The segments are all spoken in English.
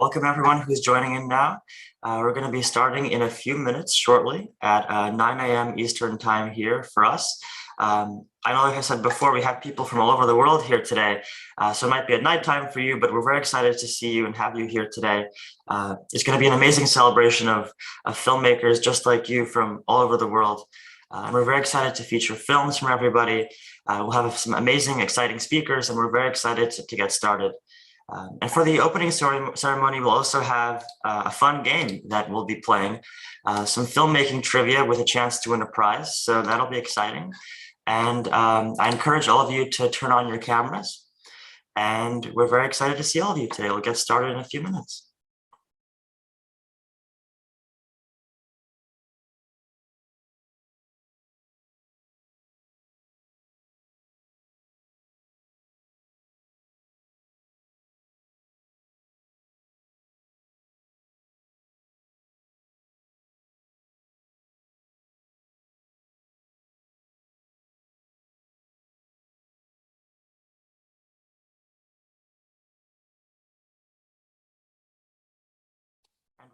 Welcome everyone who's joining in now. We're going to be starting in a few minutes shortly at 9 a.m. Eastern time here for us. I know, like I said before, we have people from all over the world here today, so it might be at nighttime for you, but we're very excited to see you and have you here today. It's going to be an amazing celebration of filmmakers just like you from all over the world. And we're very excited to feature films from everybody. We'll have some amazing, exciting speakers, and we're very excited to get started. And for the opening ceremony, we'll also have a fun game that we'll be playing, some filmmaking trivia with a chance to win a prize. So that'll be exciting. And I encourage all of you to turn on your cameras. And we're very excited to see all of you today. We'll get started in a few minutes.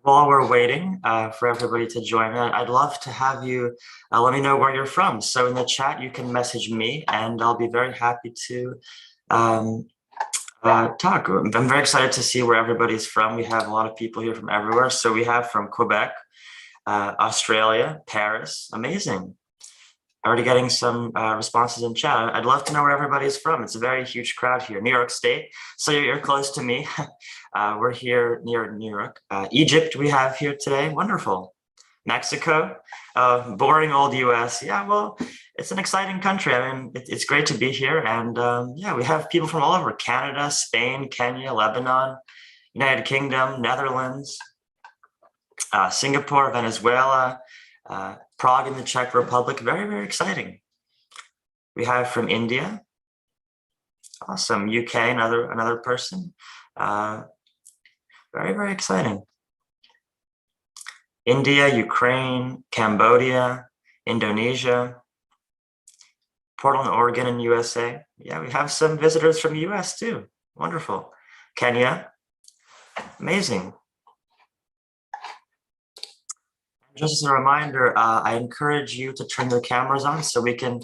While we're waiting for everybody to join, I'd love to have you let me know where you're from. So in the chat, you can message me and I'll be very happy to talk. I'm very excited to see where everybody's from. We have a lot of people here from everywhere. So we have from Quebec, Australia, Paris, amazing. Already getting some responses in chat. I'd love to know where everybody's from. It's a very huge crowd here. New York State, so you're close to me. We're here near New York. Egypt we have here today, wonderful. Mexico, boring old US. Yeah, well, it's an exciting country. I mean, it's great to be here. And yeah, we have people from all over: Canada, Spain, Kenya, Lebanon, United Kingdom, Netherlands, Singapore, Venezuela, Prague in the Czech Republic. Very, very exciting. We have from India. Awesome. UK, another person. Very, very exciting. India, Ukraine, Cambodia, Indonesia, Portland, Oregon, and USA. Yeah, we have some visitors from the US too. Wonderful. Kenya. Amazing. Just as a reminder, I encourage you to turn your cameras on so we can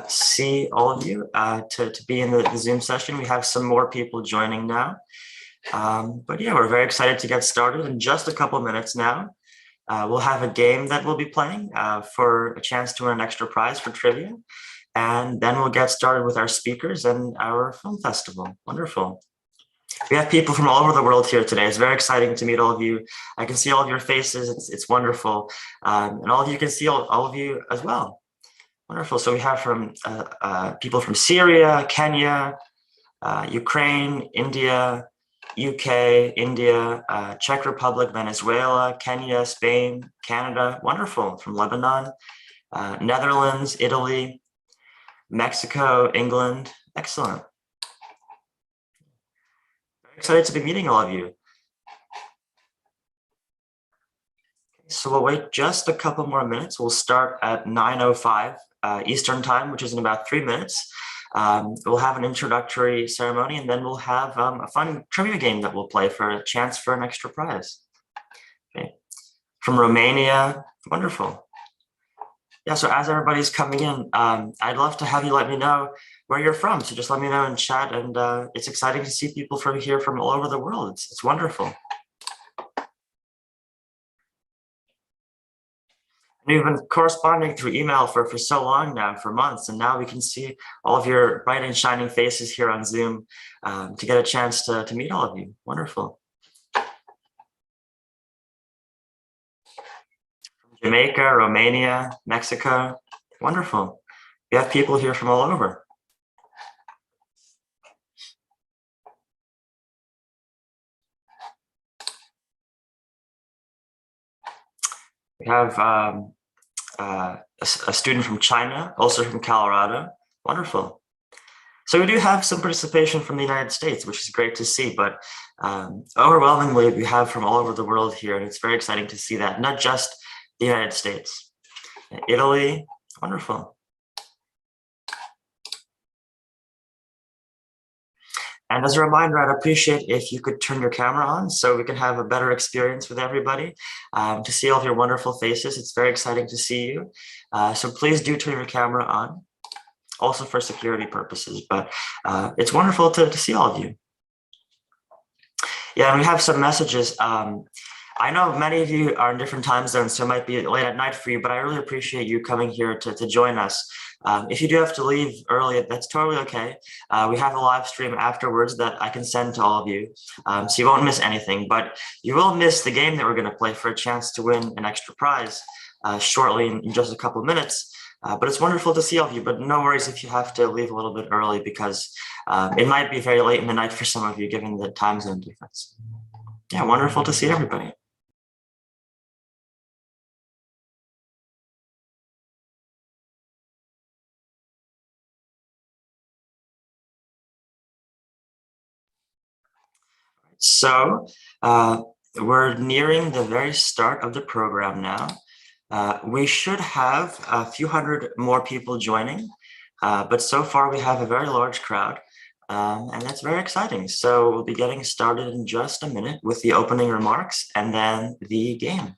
see all of you to be in the Zoom session. We have some more people joining now. But yeah, we're very excited to get started in just a couple minutes now. We'll have a game that we'll be playing for a chance to win an extra prize for trivia. And then we'll get started with our speakers and our film festival. Wonderful. We have people from all over the world here today. It's very exciting to meet all of you. I can see all of your faces. It's wonderful. And all of you can see all of you as well. Wonderful. So we have from people from Syria, Kenya, Ukraine, India, UK, India, Czech Republic, Venezuela, Kenya, Spain, Canada. Wonderful. From Lebanon, Netherlands, Italy, Mexico, England. Excellent. Excited to be meeting all of you. So we'll wait just a couple more minutes. We'll start at 9:05 Eastern time, which is in about 3 minutes. We'll have an introductory ceremony, and then we'll have a fun trivia game that we'll play for a chance for an extra prize. Okay. From Romania, wonderful. Yeah, so as everybody's coming in, I'd love to have you let me know where you're from. So just let me know in chat, and it's exciting to see people from here from all over the world. It's wonderful. And we've been corresponding through email for so long now, for months, and now we can see all of your bright and shining faces here on Zoom to get a chance to meet all of you. Wonderful. Jamaica, Romania, Mexico, wonderful. We have people here from all over. We have a student from China, also from Colorado, wonderful. So we do have some participation from the United States, which is great to see, but overwhelmingly we have from all over the world here, and it's very exciting to see that, not just the United States. Italy, wonderful. And as a reminder, I'd appreciate if you could turn your camera on so we can have a better experience with everybody, to see all of your wonderful faces. It's very exciting to see you. So please do turn your camera on, also for security purposes, but it's wonderful to see all of you. Yeah, and we have some messages. I know many of you are in different time zones, so it might be late at night for you, but I really appreciate you coming here to join us. If you do have to leave early, that's totally okay. We have a live stream afterwards that I can send to all of you, so you won't miss anything, but you will miss the game that we're going to play for a chance to win an extra prize shortly in just a couple of minutes. But it's wonderful to see all of you, but no worries if you have to leave a little bit early because it might be very late in the night for some of you given the time zone difference. Yeah, wonderful to see everybody. So we're nearing the very start of the program now. We should have a few hundred more people joining, but so far we have a very large crowd, and that's very exciting. So we'll be getting started in just a minute with the opening remarks and then the game.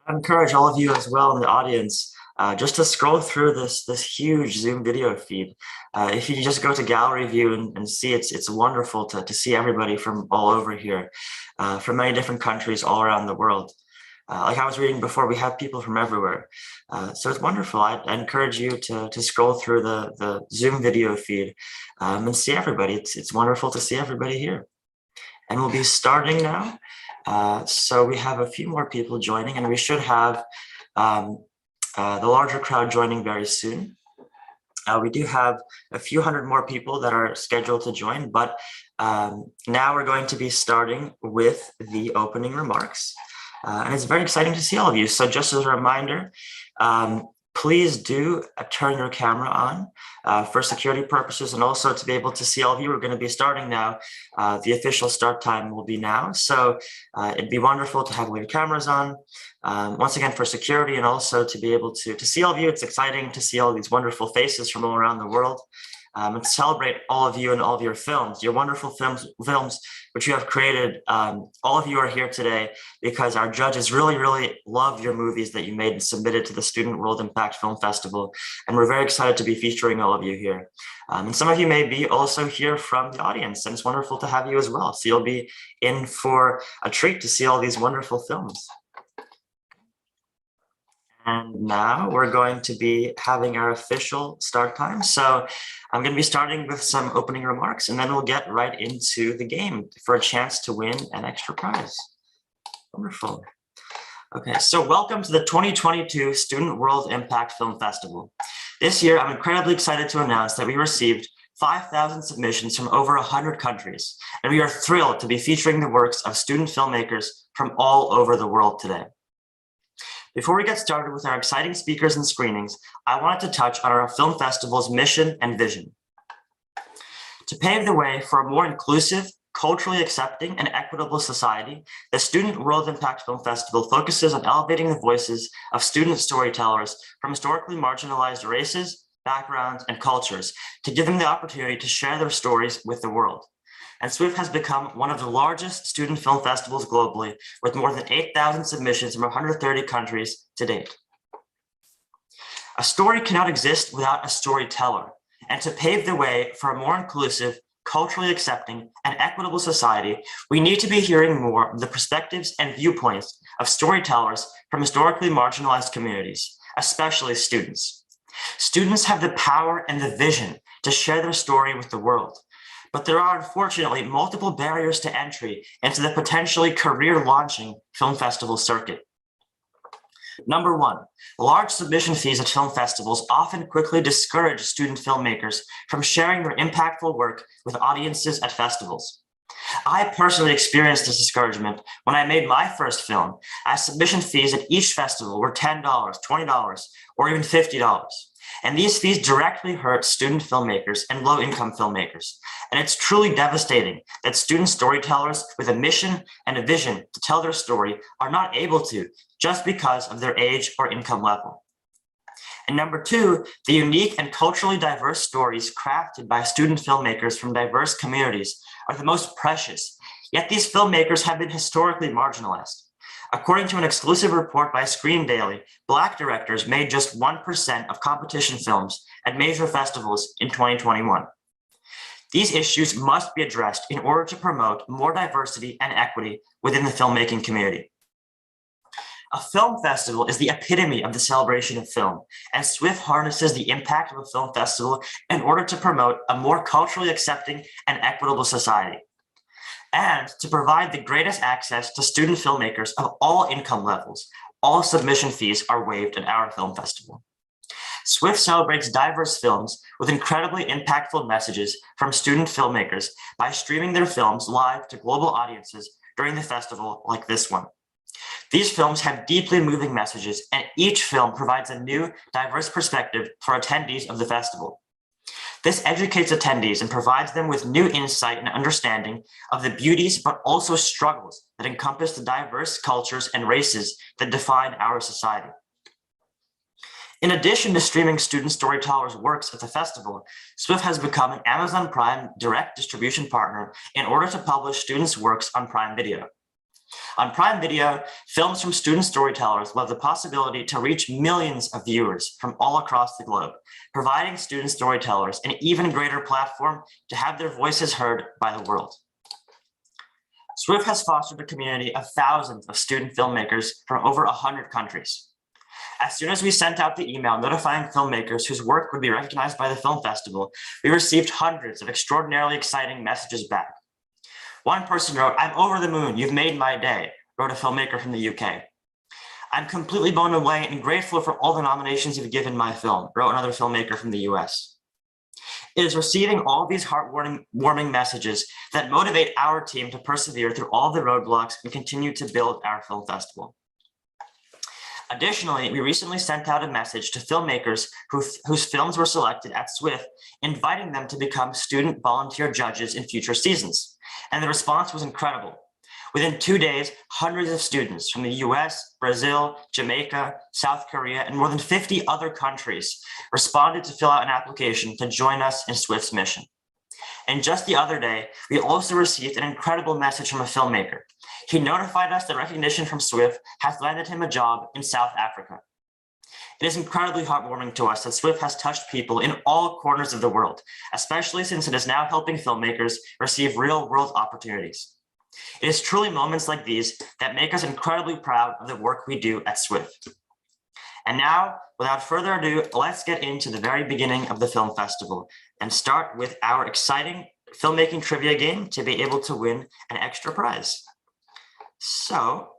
I encourage all of you as well in the audience just to scroll through this huge Zoom video feed. If you just go to gallery view and see, it's wonderful to see everybody from all over here, from many different countries all around the world. Like I was reading before, we have people from everywhere. So it's wonderful. I encourage you to scroll through the Zoom video feed and see everybody. It's wonderful to see everybody here. And we'll be starting now. So we have a few more people joining, and we should have the larger crowd joining very soon. We do have a few hundred more people that are scheduled to join, but now we're going to be starting with the opening remarks. And it's very exciting to see all of you. So just as a reminder, please do turn your camera on for security purposes and also to be able to see all of you. We're going to be starting now. The official start time will be now. So it'd be wonderful to have all your cameras on. Once again, for security and also to be able to see all of you. It's exciting to see all these wonderful faces from all around the world. And to celebrate all of you and all of your films, your wonderful films which you have created. All of you are here today because our judges really love your movies that you made and submitted to the Student World Impact Film Festival. And we're very excited to be featuring all of you here. And some of you may be also here from the audience, and it's wonderful to have you as well. So you'll be in for a treat to see all these wonderful films. And now we're going to be having our official start time. So I'm going to be starting with some opening remarks, and then we'll get right into the game for a chance to win an extra prize. Wonderful. Okay, so welcome to the 2022 Student World Impact Film Festival. This year, I'm incredibly excited to announce that we received 5,000 submissions from over 100 countries, and we are thrilled to be featuring the works of student filmmakers from all over the world today. Before we get started with our exciting speakers and screenings, I wanted to touch on our film festival's mission and vision. To pave the way for a more inclusive, culturally accepting, and equitable society, the Student World Impact Film Festival focuses on elevating the voices of student storytellers from historically marginalized races, backgrounds, and cultures to give them the opportunity to share their stories with the world. And SWIFF has become one of the largest student film festivals globally, with more than 8,000 submissions from 130 countries to date. A story cannot exist without a storyteller, and to pave the way for a more inclusive, culturally accepting, and equitable society, we need to be hearing more of the perspectives and viewpoints of storytellers from historically marginalized communities, especially students. Students have the power and the vision to share their story with the world. But there are unfortunately multiple barriers to entry into the potentially career-launching film festival circuit. Number one, large submission fees at film festivals often quickly discourage student filmmakers from sharing their impactful work with audiences at festivals. I personally experienced this discouragement when I made my first film, as submission fees at each festival were $10, $20, or even $50. And these fees directly hurt student filmmakers and low-income filmmakers. And it's truly devastating that student storytellers with a mission and a vision to tell their story are not able to just because of their age or income level. And number two, the unique and culturally diverse stories crafted by student filmmakers from diverse communities are the most precious, yet these filmmakers have been historically marginalized. According to an exclusive report by Screen Daily, Black directors made just 1% of competition films at major festivals in 2021. These issues must be addressed in order to promote more diversity and equity within the filmmaking community. A film festival is the epitome of the celebration of film, and SWIFF harnesses the impact of a film festival in order to promote a more culturally accepting and equitable society, and to provide the greatest access to student filmmakers of all income levels. All submission fees are waived at our film festival. SWIFF celebrates diverse films with incredibly impactful messages from student filmmakers by streaming their films live to global audiences during the festival like this one. These films have deeply moving messages, and each film provides a new, diverse perspective for attendees of the festival. This educates attendees and provides them with new insight and understanding of the beauties, but also struggles that encompass the diverse cultures and races that define our society. In addition to streaming student storytellers' works at the festival, SWIFF has become an Amazon Prime direct distribution partner in order to publish students' works on Prime Video. On Prime Video, films from student storytellers will have the possibility to reach millions of viewers from all across the globe, providing student storytellers an even greater platform to have their voices heard by the world. SWIFF has fostered a community of thousands of student filmmakers from over 100 countries. As soon as we sent out the email notifying filmmakers whose work would be recognized by the film festival, we received hundreds of extraordinarily exciting messages back. One person wrote, "I'm over the moon, you've made my day," wrote a filmmaker from the UK. "I'm completely blown away and grateful for all the nominations you've given my film," wrote another filmmaker from the US. It is receiving all these heartwarming messages that motivate our team to persevere through all the roadblocks and continue to build our film festival. Additionally, we recently sent out a message to filmmakers whose films were selected at SWIFF, inviting them to become student volunteer judges in future seasons. And the response was incredible. Within 2 days, hundreds of students from the US, Brazil, Jamaica, South Korea, and more than 50 other countries responded to fill out an application to join us in SWIFF's mission. And just the other day, we also received an incredible message from a filmmaker. He notified us that recognition from SWIFF has landed him a job in South Africa. It is incredibly heartwarming to us that SWIFF has touched people in all corners of the world, especially since it is now helping filmmakers receive real-world opportunities. It is truly moments like these that make us incredibly proud of the work we do at SWIFF. And now, without further ado, let's get into the very beginning of the film festival and start with our exciting filmmaking trivia game to be able to win an extra prize. So,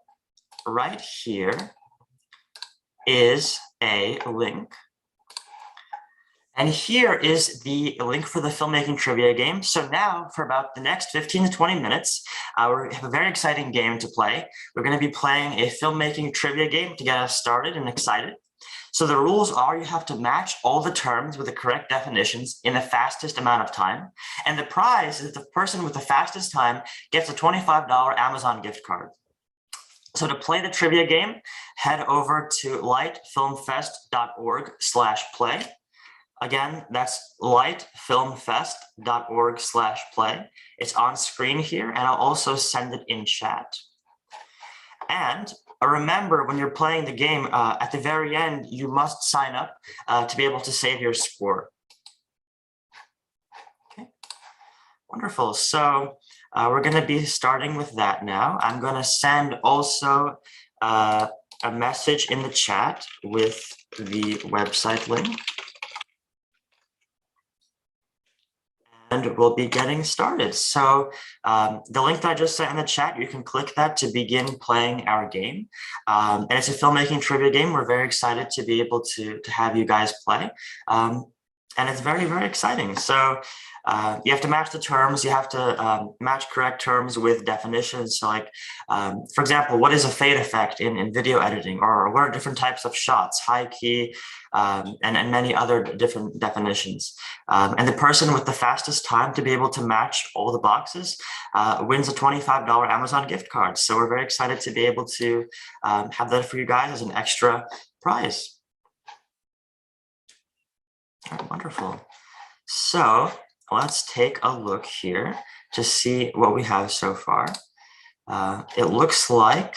right here is a link. And here is the link for the filmmaking trivia game. So now, for about the next 15 to 20 minutes, we have a very exciting game to play. We're going to be playing a filmmaking trivia game to get us started and excited. So the rules are you have to match all the terms with the correct definitions in the fastest amount of time. And the prize is the person with the fastest time gets a $25 Amazon gift card. So to play the trivia game, head over to lightfilmfest.org/play. Again, that's lightfilmfest.org/play. It's on screen here, and I'll also send it in chat. And remember, when you're playing the game, at the very end, you must sign up to be able to save your score. Okay, wonderful. So we're going to be starting with that now. I'm going to send also a message in the chat with the website link. And we'll be getting started. So the link that I just sent in the chat, you can click that to begin playing our game. And it's a filmmaking trivia game. We're very excited to be able to have you guys play. and it's very, very exciting. So you have to match the terms. You have to match correct terms with definitions. So like, for example, what is a fade effect in video editing, or what are different types of shots, high key, and many other different definitions. And the person with the fastest time to be able to match all the boxes wins a $25 Amazon gift card. So we're very excited to be able to have that for you guys as an extra prize. All right, wonderful. So let's take a look here to see what we have so far. It looks like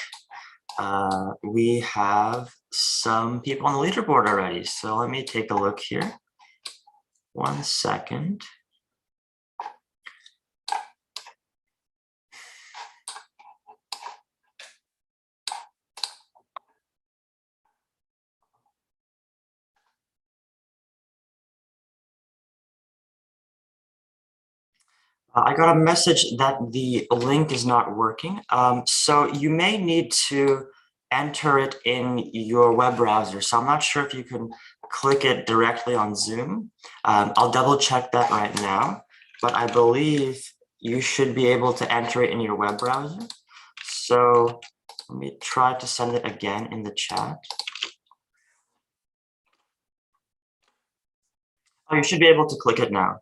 we have some people on the leaderboard already. So let me take a look here. 1 second. I got a message that the link is not working. So you may need to enter it in your web browser. So I'm not sure if you can click it directly on Zoom. I'll double check that right now, but I believe you should be able to enter it in your web browser. So let me try to send it again in the chat. Oh, you should be able to click it now.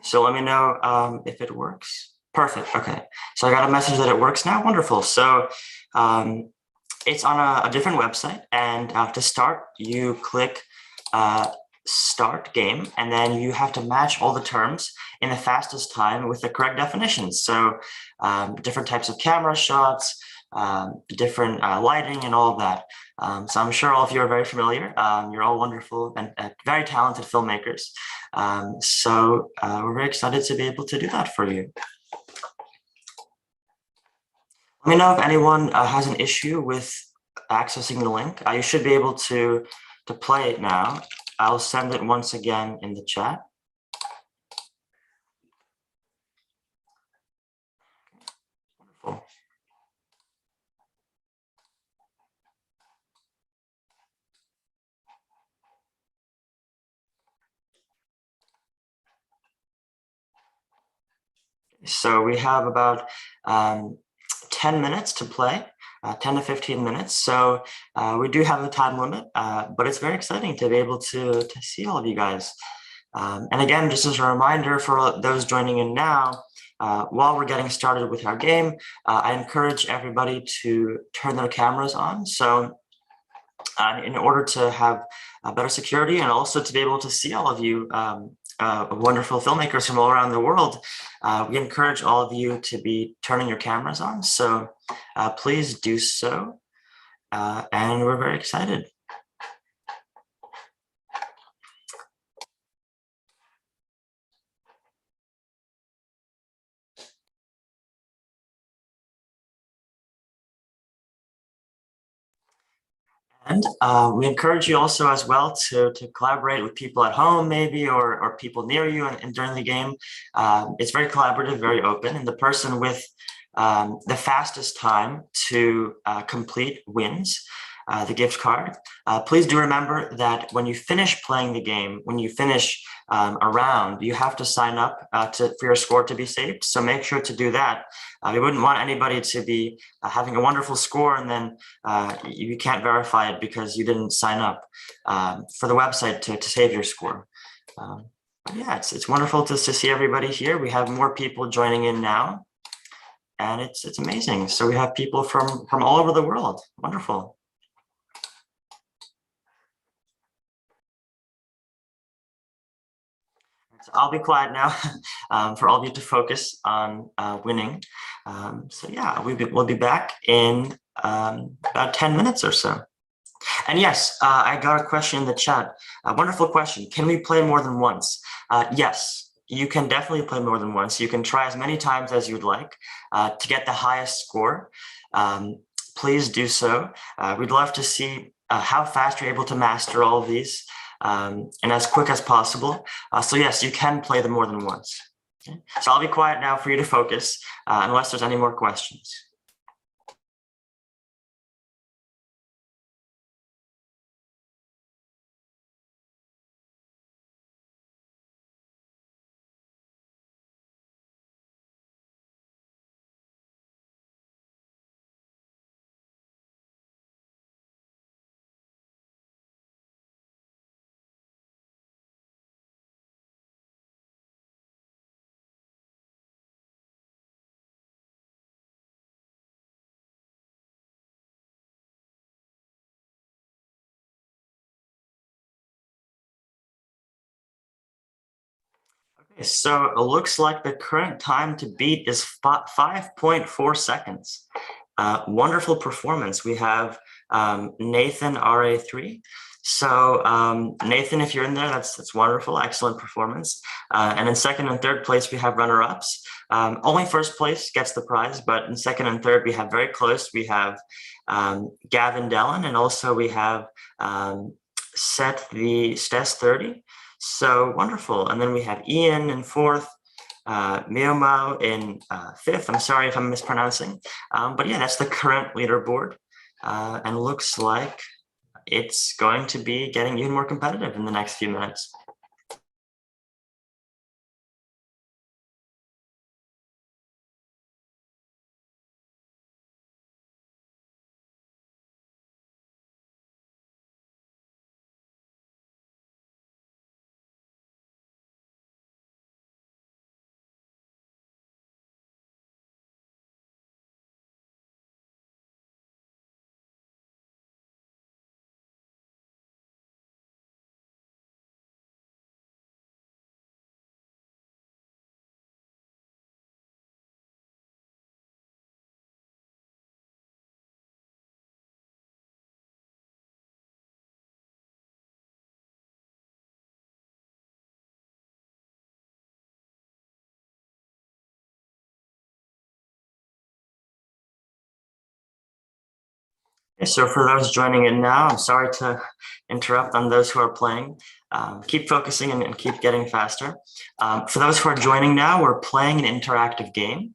So let me know if it works. Perfect. Okay. So I got a message that it works now. Wonderful. So it's on a different website. And to start, you click start game, and then you have to match all the terms in the fastest time with the correct definitions. So different types of camera shots, different lighting and all of that. So I'm sure all of you are very familiar. You're all wonderful and very talented filmmakers. So we're very excited to be able to do that for you. Let me know if anyone has an issue with accessing the link. You should be able to play it now. I'll send it once again in the chat. Wonderful. So we have about 10 minutes to play, 10 to 15 minutes. So we do have a time limit, but it's very exciting to be able to see all of you guys. And again, just as a reminder for those joining in now, while we're getting started with our game, I encourage everybody to turn their cameras on. So in order to have better security and also to be able to see all of you wonderful filmmakers from all around the world, we encourage all of you to be turning your cameras on. So please do so. And we're very excited. And we encourage you also as well to collaborate with people at home maybe, or people near you and during the game. It's very collaborative, very open, and the person with the fastest time to complete wins the gift card. Please do remember that when you finish playing the game, when you finish a round, you have to sign up for your score to be saved. So make sure to do that. We wouldn't want anybody to be having a wonderful score and then you can't verify it because you didn't sign up for the website to save your score. Yeah, it's wonderful to see everybody here. We have more people joining in now, and it's amazing. So we have people from all over the world. Wonderful. So I'll be quiet now for all of you to focus on winning. So yeah, we'll be back in about 10 minutes or so. And yes, I got a question in the chat. A wonderful question. Can we play more than once? Yes, you can definitely play more than once. You can try as many times as you'd like to get the highest score. Please do so. We'd love to see how fast you're able to master all of these and as quick as possible. So yes, you can play them more than once. Okay. So I'll be quiet now for you to focus, unless there's any more questions. Okay, so it looks like the current time to beat is 5.4 seconds. Wonderful performance. We have Nathan RA3. So Nathan, if you're in there, that's wonderful. Excellent performance. And in second and third place, we have runner-ups. Only first place gets the prize, but in second and third, we have very close. We have Gavin Dellin, and also we have Set the Stes 30. So wonderful. And then we have Ian in fourth, Miomao in fifth. I'm sorry if I'm mispronouncing. But yeah, that's the current leaderboard. And looks like it's going to be getting even more competitive in the next few minutes. Okay, so for those joining in now, I'm sorry to interrupt on those who are playing. Keep focusing and keep getting faster. For those who are joining now, we're playing an interactive game,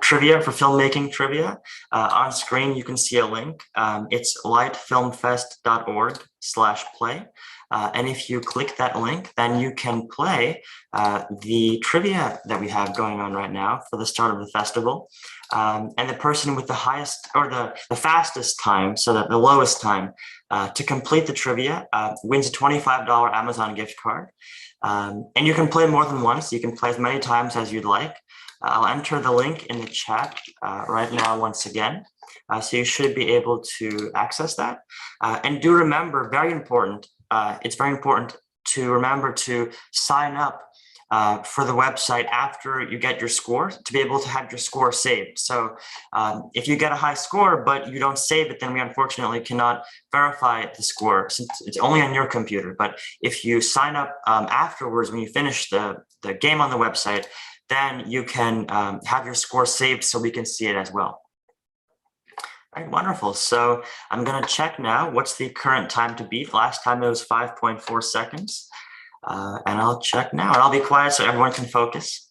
trivia for filmmaking trivia. On screen, you can see a link. It's lightfilmfest.org/play. And if you click that link, then you can play the trivia that we have going on right now for the start of the festival. And the person with the highest or the fastest time, so that the lowest time to complete the trivia wins a $25 Amazon gift card. And you can play more than once. You can play as many times as you'd like. I'll enter the link in the chat right now once again. So you should be able to access that. And do remember, very important, it's very important to remember to sign up for the website after you get your score to be able to have your score saved. So if you get a high score, but you don't save it, then we unfortunately cannot verify the score since it's only on your computer. But if you sign up afterwards, when you finish the game on the website, then you can have your score saved so we can see it as well. All right, wonderful. So I'm going to check now what's the current time to beat. Last time it was 5.4 seconds. And I'll check now, and I'll be quiet so everyone can focus.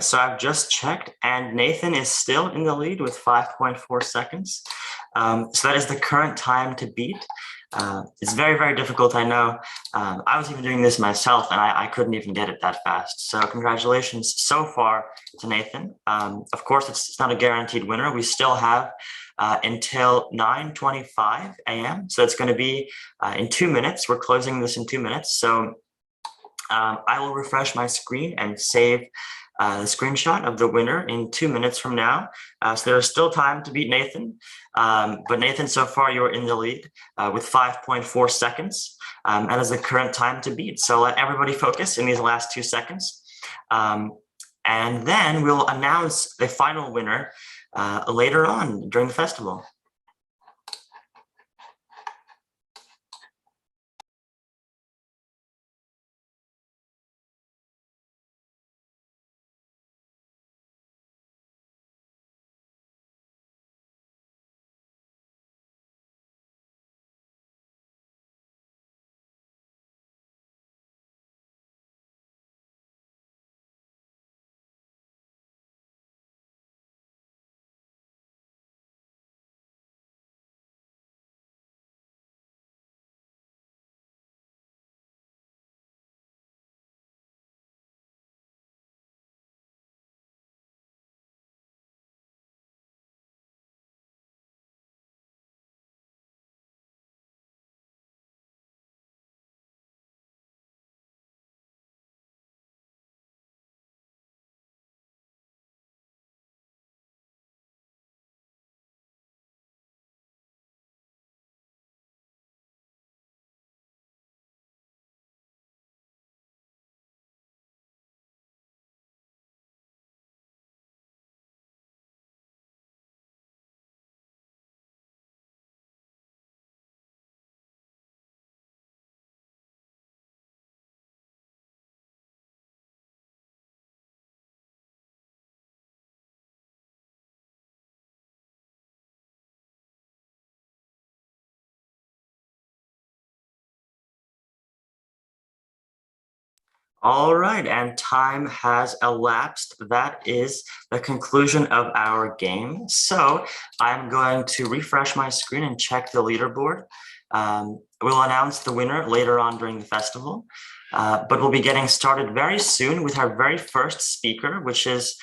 So I've just checked, and Nathan is still in the lead with 5.4 seconds. So that is the current time to beat. It's very, very difficult, I know. I was even doing this myself and I couldn't even get it that fast. So congratulations so far to Nathan. Of course, it's not a guaranteed winner. We still have until 9:25 a.m. So it's going to be in 2 minutes. We're closing this in 2 minutes. So I will refresh my screen and save the screenshot of the winner in 2 minutes from now. So there's still time to beat Nathan. But Nathan, so far you're in the lead with 5.4 seconds. That is the current time to beat. So let everybody focus in these last 2 seconds. And then we'll announce the final winner later on during the festival. All right, and time has elapsed. That is the conclusion of our game. So I'm going to refresh my screen and check the leaderboard. We'll announce the winner later on during the festival, but we'll be getting started very soon with our very first speaker, which is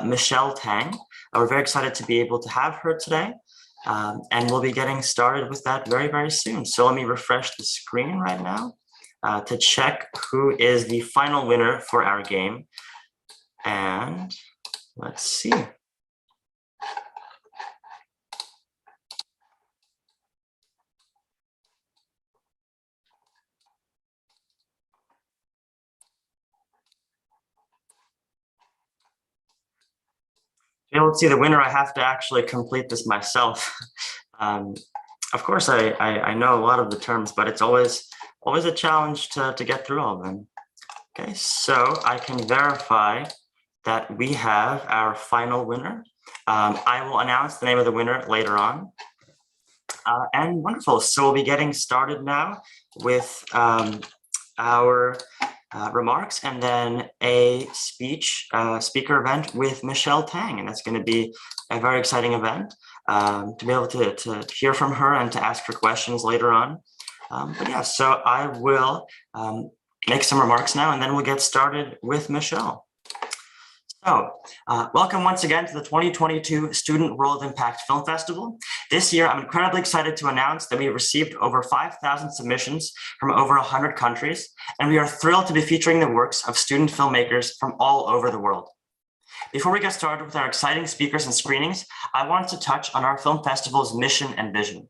Michelle Tang. We're very excited to be able to have her today, and we'll be getting started with that very, very soon. So let me refresh the screen right now to check who is the final winner for our game. And let's see. To be able to see the winner, I have to actually complete this myself. Of course, I know a lot of the terms, but it's always a challenge to get through all of them. Okay, so I can verify that we have our final winner. I will announce the name of the winner later on. And wonderful, so we'll be getting started now with our remarks and then a speaker event with Michelle Tang, and that's going to be a very exciting event to be able to hear from her and to ask her questions later on. But yeah, so I will make some remarks now and then we'll get started with Michelle. So, welcome once again to the 2022 Student World Impact Film Festival. This year, I'm incredibly excited to announce that we received over 5,000 submissions from over 100 countries, and we are thrilled to be featuring the works of student filmmakers from all over the world. Before we get started with our exciting speakers and screenings, I wanted to touch on our film festival's mission and vision.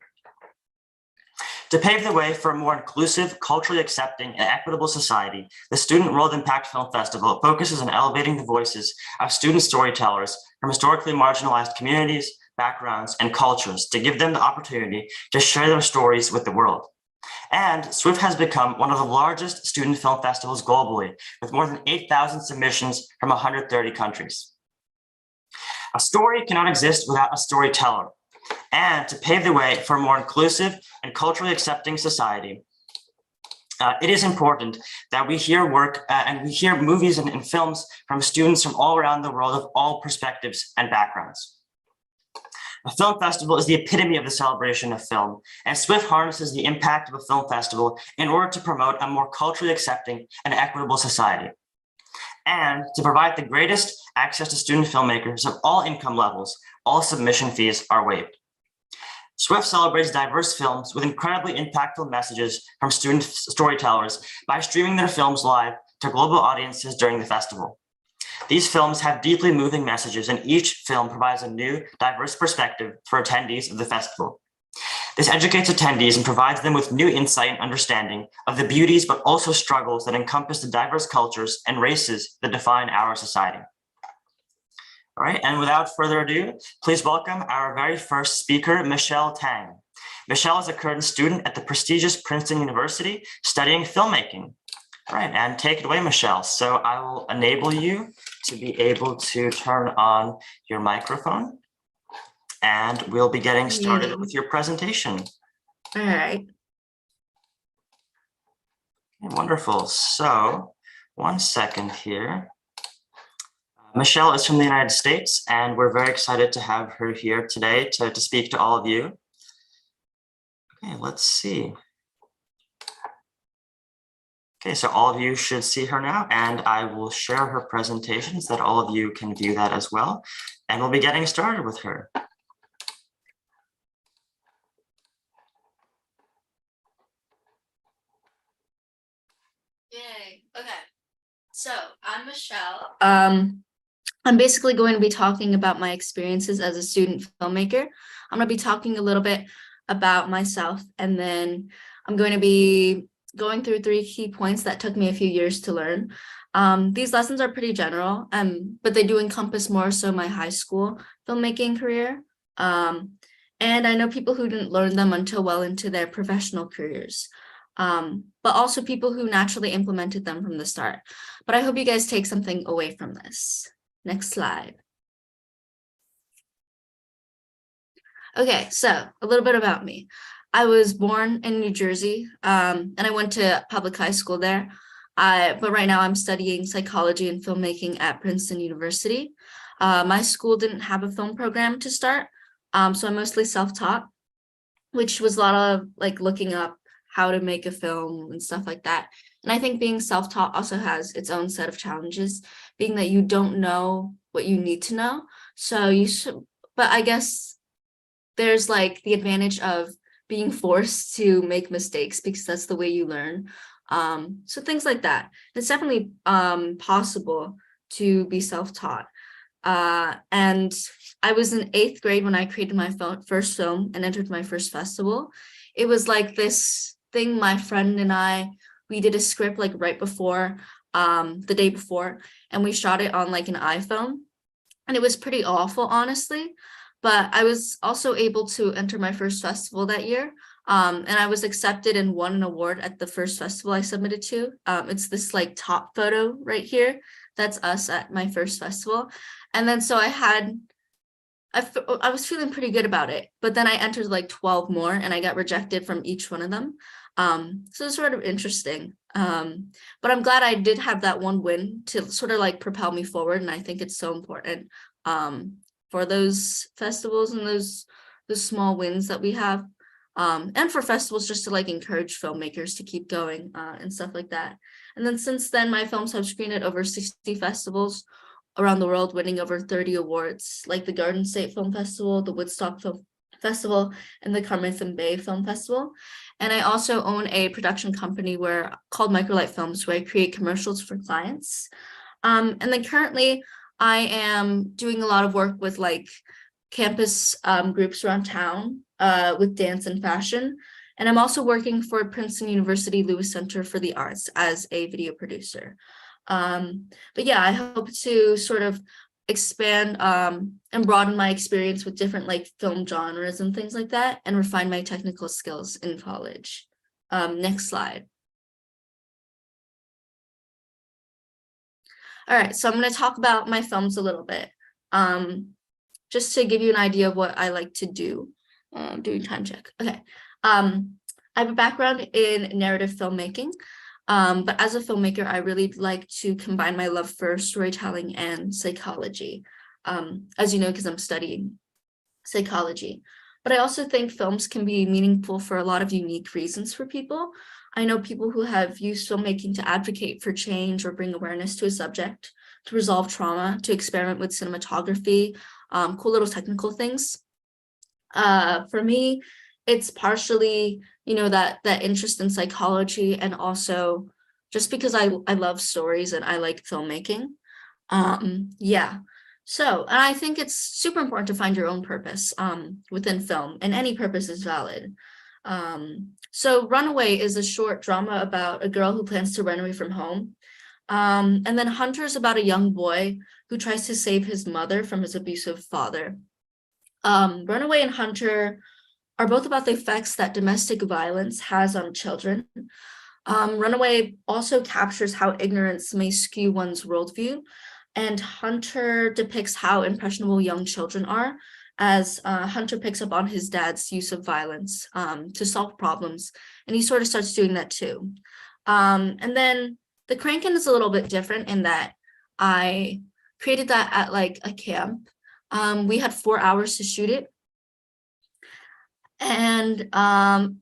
To pave the way for a more inclusive, culturally accepting, and equitable society, the Student World Impact Film Festival focuses on elevating the voices of student storytellers from historically marginalized communities, backgrounds, and cultures to give them the opportunity to share their stories with the world. And SWIFF has become one of the largest student film festivals globally, with more than 8,000 submissions from 130 countries. A story cannot exist without a storyteller. And to pave the way for a more inclusive and culturally accepting society, it is important that we hear work and we hear movies and films from students from all around the world of all perspectives and backgrounds. A film festival is the epitome of the celebration of film, and SWIFF harnesses the impact of a film festival in order to promote a more culturally accepting and equitable society, and to provide the greatest access to student filmmakers of all income levels. All submission fees are waived. SWIFF celebrates diverse films with incredibly impactful messages from student storytellers by streaming their films live to global audiences during the festival. These films have deeply moving messages, and each film provides a new, diverse perspective for attendees of the festival. This educates attendees and provides them with new insight and understanding of the beauties, but also struggles that encompass the diverse cultures and races that define our society. All right, and without further ado, please welcome our very first speaker, Michelle Tang. Michelle is a current student at the prestigious Princeton University studying filmmaking. All right, and take it away, Michelle. So I will enable you to be able to turn on your microphone, and we'll be getting started with your presentation. All right. Okay, wonderful. So 1 second here. Michelle is from the United States, and we're very excited to have her here today to speak to all of you. Okay, let's see. Okay, so all of you should see her now, and I will share her presentation so that all of you can view that as well. And we'll be getting started with her. Yay. Okay. So I'm Michelle. I'm basically going to be talking about my experiences as a student filmmaker. I'm going to be talking a little bit about myself, and then I'm going to be going through 3 key points that took me a few years to learn. These lessons are pretty general, but they do encompass more so my high school filmmaking career. And I know people who didn't learn them until well into their professional careers, but also people who naturally implemented them from the start. But I hope you guys take something away from this. Next slide. Okay, so a little bit about me. I was born in New Jersey, and I went to public high school there. But right now I'm studying psychology and filmmaking at Princeton University. My school didn't have a film program to start, so I'm mostly self-taught, which was a lot of like looking up how to make a film and stuff like that. And I think being self-taught also has its own set of challenges, being that you don't know what you need to know. So you should, but I guess there's like the advantage of being forced to make mistakes because that's the way you learn. So things like that. It's definitely possible to be self-taught. And I was in 8th grade when I created my first film and entered my first festival. It was like this thing, my friend and we did a script like right before, the day before, and we shot it on like an iPhone. And it was pretty awful, honestly. But I was also able to enter my first festival that year. And I was accepted and won an award at the first festival I submitted to. It's this like top photo right here. That's us at my first festival. And then so I was feeling pretty good about it, but then I entered like 12 more and I got rejected from each one of them. So it's sort of interesting. But I'm glad I did have that one win to sort of like propel me forward. And I think it's so important for those festivals and those small wins that we have. And for festivals just to like encourage filmmakers to keep going and stuff like that. And then since then, my films have screened at over 60 festivals around the world, winning over 30 awards, like the Garden State Film Festival, the Woodstock Film Festival, and the Carmarthen Bay Film Festival. And I also own a production company called Microlight Films, where I create commercials for clients. And then currently, I am doing a lot of work with like campus groups around town with dance and fashion. And I'm also working for Princeton University Lewis Center for the Arts as a video producer. But yeah, I hope to sort of expand and broaden my experience with different like film genres and things like that, and refine my technical skills in college. Next slide. All right, so I'm going to talk about my films a little bit, just to give you an idea of what I like to do. Doing time check. Okay. I have a background in narrative filmmaking, but as a filmmaker, I really like to combine my love for storytelling and psychology, as you know, because I'm studying psychology. But I also think films can be meaningful for a lot of unique reasons for people. I know people who have used filmmaking to advocate for change or bring awareness to a subject, to resolve trauma, to experiment with cinematography, cool little technical things. For me, it's partially, that interest in psychology, and also just because I love stories and I like filmmaking. Yeah. So, and I think it's super important to find your own purpose within film, and any purpose is valid. So Runaway is a short drama about a girl who plans to run away from home. And then Hunter is about a young boy who tries to save his mother from his abusive father. Runaway and Hunter are both about the effects that domestic violence has on children. Runaway also captures how ignorance may skew one's worldview, and Hunter depicts how impressionable young children are, as Hunter picks up on his dad's use of violence to solve problems, and he sort of starts doing that too. And then The Crankin is a little bit different in that I created that at like a camp. We had 4 hours to shoot it, and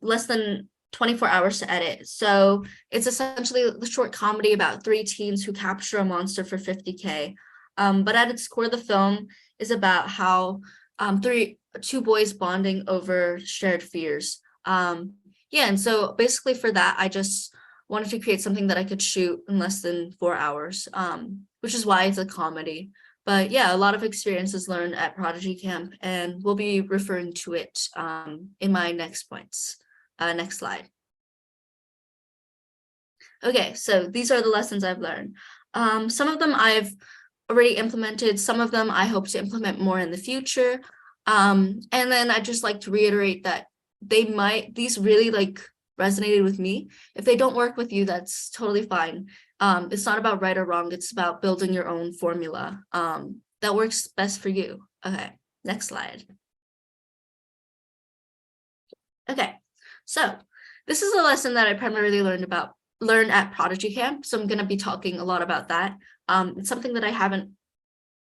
less than 24 hours to edit. So it's essentially the short comedy about 3 teens who capture a monster for 50K. But at its core, the film is about how two boys bonding over shared fears. Yeah, and so basically for that, I just wanted to create something that I could shoot in less than 4 hours, which is why it's a comedy. But yeah, a lot of experiences learned at Prodigy Camp, and we'll be referring to it in my next points. Next slide. Okay, so these are the lessons I've learned. Some of them I've already implemented, some of them I hope to implement more in the future. And then I'd just like to reiterate that these really like resonated with me. If they don't work with you, that's totally fine. It's not about right or wrong, it's about building your own formula that works best for you. Okay, next slide. Okay, so this is a lesson that I primarily learned at Prodigy Camp, so I'm going to be talking a lot about that. It's something that I haven't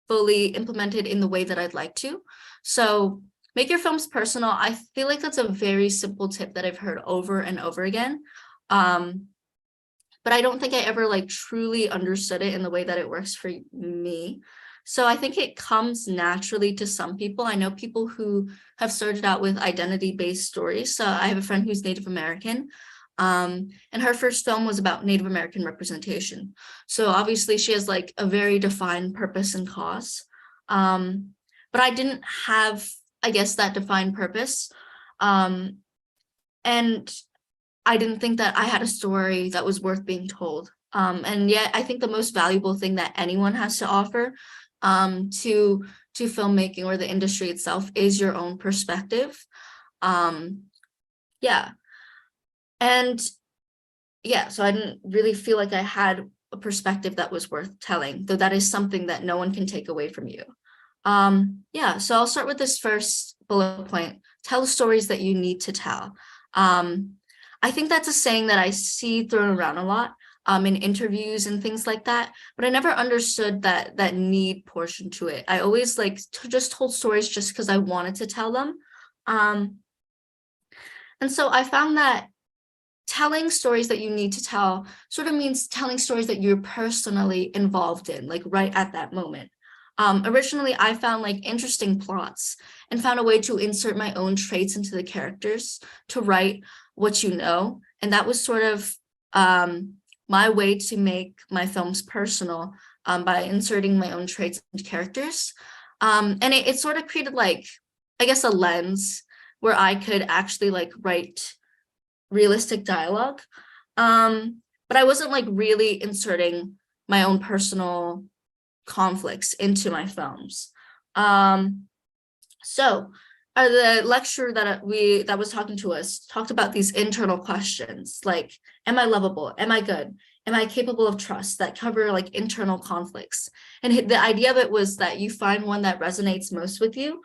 fully implemented in the way that I'd like to. So make your films personal. I feel like that's a very simple tip that I've heard over and over again. But I don't think I ever like truly understood it in the way that it works for me. So I think it comes naturally to some people. I know people who have started out with identity-based stories. So I have a friend who's Native American, and her first film was about Native American representation. So obviously she has like a very defined purpose and cause. But I didn't have, I guess, that defined purpose. And I didn't think that I had a story that was worth being told. And yet I think the most valuable thing that anyone has to offer to filmmaking or the industry itself is your own perspective. Yeah. And yeah, so I didn't really feel like I had a perspective that was worth telling, though that is something that no one can take away from you. Yeah, so I'll start with this first bullet point: tell stories that you need to tell. I think that's a saying that I see thrown around a lot in interviews and things like that, but I never understood that need portion to it. I always like just told stories just because I wanted to tell them. And so I found that telling stories that you need to tell sort of means telling stories that you're personally involved in, like right at that moment. Originally, I found like interesting plots and found a way to insert my own traits into the characters to write what you know. And that was sort of my way to make my films personal by inserting my own traits into characters. And it sort of created like, I guess, a lens where I could actually like write realistic dialogue. But I wasn't like really inserting my own personal conflicts into my films. So the lecturer that was talking to us talked about these internal questions like, am I lovable? Am I good? Am I capable of trust? That cover like internal conflicts. And the idea of it was that you find one that resonates most with you,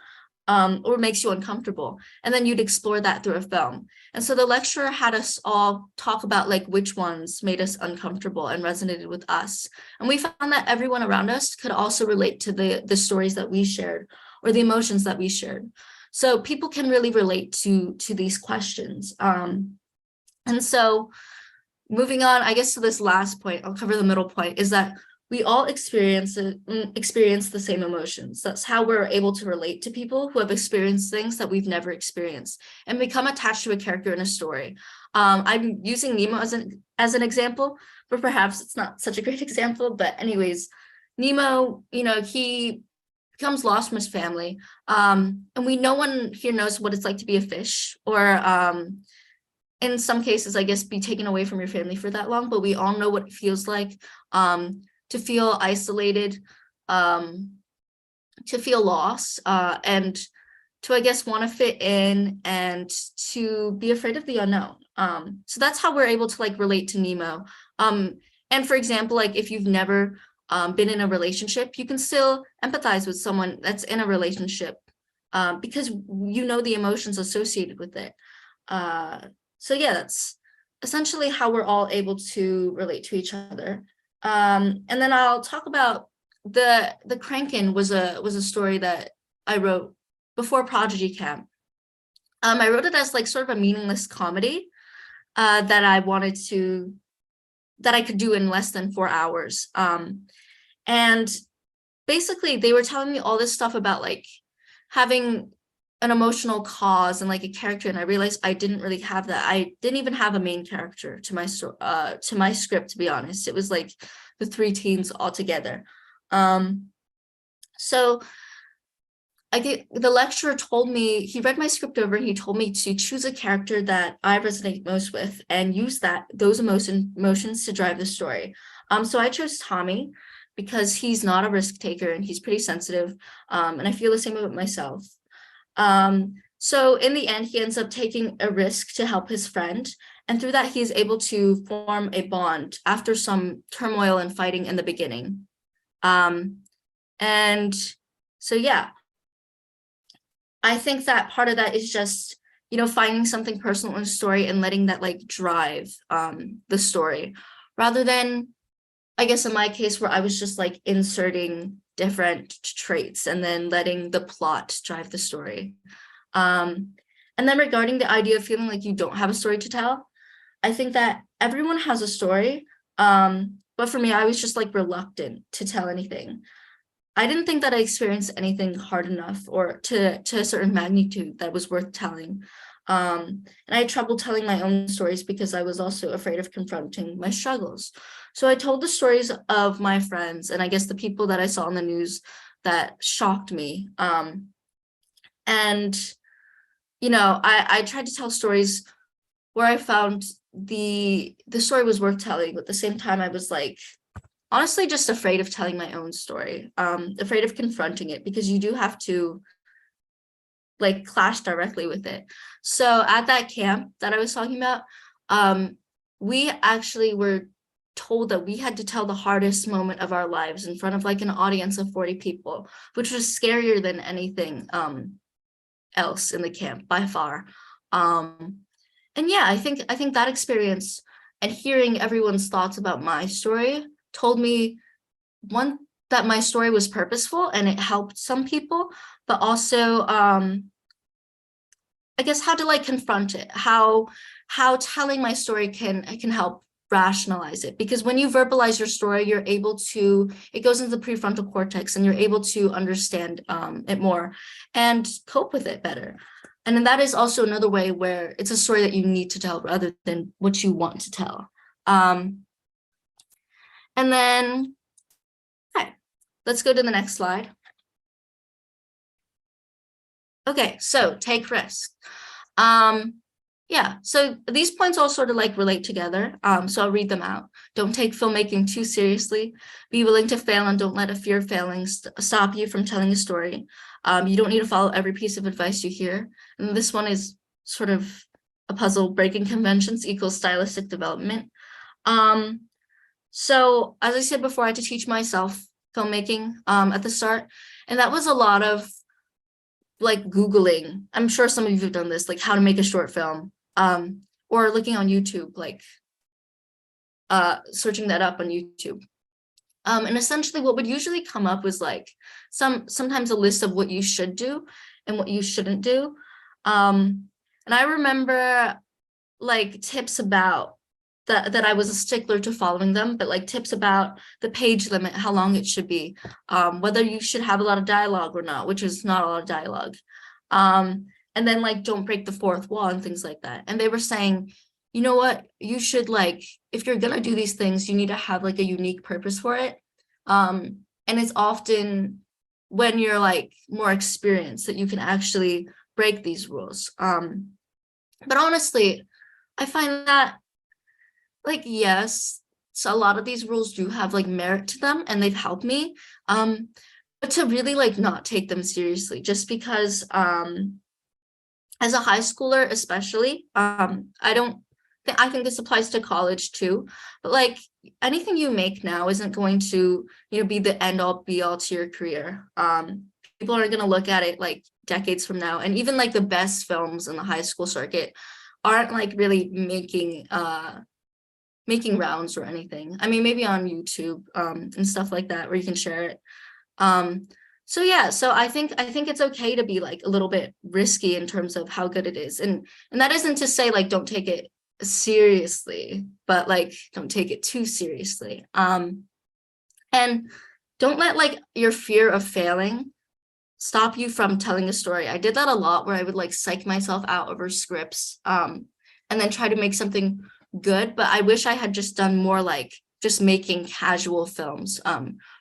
or makes you uncomfortable, and then you'd explore that through a film. And so the lecturer had us all talk about like which ones made us uncomfortable and resonated with us. And we found that everyone around us could also relate to the stories that we shared or the emotions that we shared. So people can really relate to these questions. And so moving on, I guess, to this last point, I'll cover the middle point, is that we all experience the same emotions. That's how we're able to relate to people who have experienced things that we've never experienced and become attached to a character in a story. I'm using Nemo as an example, but perhaps it's not such a great example. But anyways, Nemo, he becomes lost from his family. And no one here knows what it's like to be a fish, or in some cases, I guess, be taken away from your family for that long, but we all know what it feels like to feel isolated, to feel lost, and to, I guess, want to fit in and to be afraid of the unknown. So that's how we're able to like relate to Nemo. And for example, like if you've never been in a relationship, you can still empathize with someone that's in a relationship because you know the emotions associated with it. So yeah, that's essentially how we're all able to relate to each other. And then I'll talk about the Kranken was a story that I wrote before Prodigy Camp. I wrote it as like sort of a meaningless comedy that I could do in less than 4 hours. And basically they were telling me all this stuff about like having an emotional cause and like a character, and I realized I didn't really have that. I didn't even have a main character to my script, to be honest. It was like the 3 teens all together. So the lecturer told me, he read my script over and he told me to choose a character that I resonate most with and use those emotions to drive the story. So I chose Tommy because he's not a risk taker and he's pretty sensitive. And I feel the same about myself. So in the end, he ends up taking a risk to help his friend. And through that, he is able to form a bond after some turmoil and fighting in the beginning. And so, yeah, I think that part of that is just, finding something personal in the story and letting that like drive the story, rather than, I guess in my case, where I was just like inserting different traits and then letting the plot drive the story. And then regarding the idea of feeling like you don't have a story to tell, I think that everyone has a story. But for me, I was just like reluctant to tell anything. I didn't think that I experienced anything hard enough or to a certain magnitude that was worth telling. And I had trouble telling my own stories because I was also afraid of confronting my struggles. So I told the stories of my friends and I guess the people that I saw on the news that shocked me. And, I tried to tell stories where I found the story was worth telling, but at the same time, I was like, honestly, just afraid of telling my own story, afraid of confronting it, because you do have to like clash directly with it. So at that camp that I was talking about, we actually were told that we had to tell the hardest moment of our lives in front of like an audience of 40 people, which was scarier than anything else in the camp by far. And yeah, I think that experience and hearing everyone's thoughts about my story told me, one, that my story was purposeful and it helped some people, but also I guess how to like confront it, how telling my story can help rationalize it, because when you verbalize your story, you're able to, it goes into the prefrontal cortex and you're able to understand it more and cope with it better. And then that is also another way where it's a story that you need to tell rather than what you want to tell. And then, okay, let's go to the next slide. Okay, so take risks. Yeah, so these points all sort of like relate together. So I'll read them out. Don't take filmmaking too seriously. Be willing to fail and don't let a fear of failing stop you from telling a story. You don't need to follow every piece of advice you hear. And this one is sort of a puzzle. Breaking conventions equals stylistic development. So as I said before, I had to teach myself filmmaking at the start. And that was a lot of like Googling. I'm sure some of you have done this, like how to make a short film, or looking on YouTube, like searching that up on YouTube. And essentially what would usually come up was like sometimes a list of what you should do. and what you shouldn't do. And I remember like tips about that I was a stickler to following them, but like tips about the page limit, how long it should be, whether you should have a lot of dialogue or not, which is not a lot of dialogue. And then like don't break the fourth wall and things like that. And they were saying, you know what, you should like, if you're gonna do these things, you need to have like a unique purpose for it. And it's often when you're like more experienced that you can actually break these rules. But honestly, I find that like, yes, so a lot of these rules do have like merit to them and they've helped me. But to really like not take them seriously, just because as a high schooler, especially, I think this applies to college too, but like anything you make now isn't going to, be the end all be all to your career. People are going to look at it like decades from now, and even like the best films in the high school circuit aren't like really making rounds or anything. I mean, maybe on YouTube and stuff like that where you can share it. So yeah, so I think it's okay to be like a little bit risky in terms of how good it is. And that isn't to say like don't take it seriously, but like don't take it too seriously. And don't let like your fear of failing stop you from telling a story. I did that a lot where I would like psych myself out over scripts and then try to make something good, but I wish I had just done more like just making casual films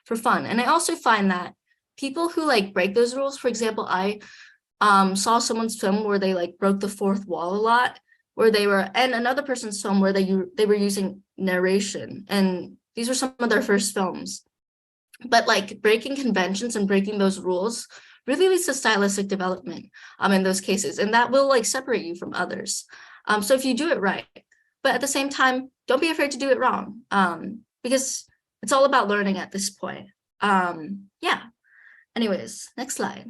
for fun. And I also find that people who like break those rules, for example, I saw someone's film where they like broke the fourth wall a lot, where they were, and another person's film where they were using narration, and these were some of their first films. But like breaking conventions and breaking those rules really leads to stylistic development in those cases, and that will like separate you from others. So if you do it right, but at the same time, don't be afraid to do it wrong, because it's all about learning at this point. Yeah. Anyways, next slide.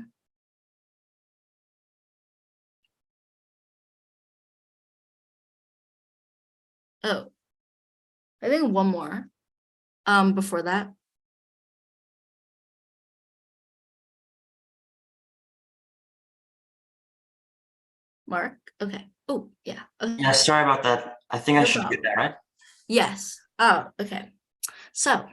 Oh, I think one more before that. Mark. Okay. Oh, yeah. Okay. Yeah, sorry about that. I think I No should problem. get that, right? Yes. Oh, okay. So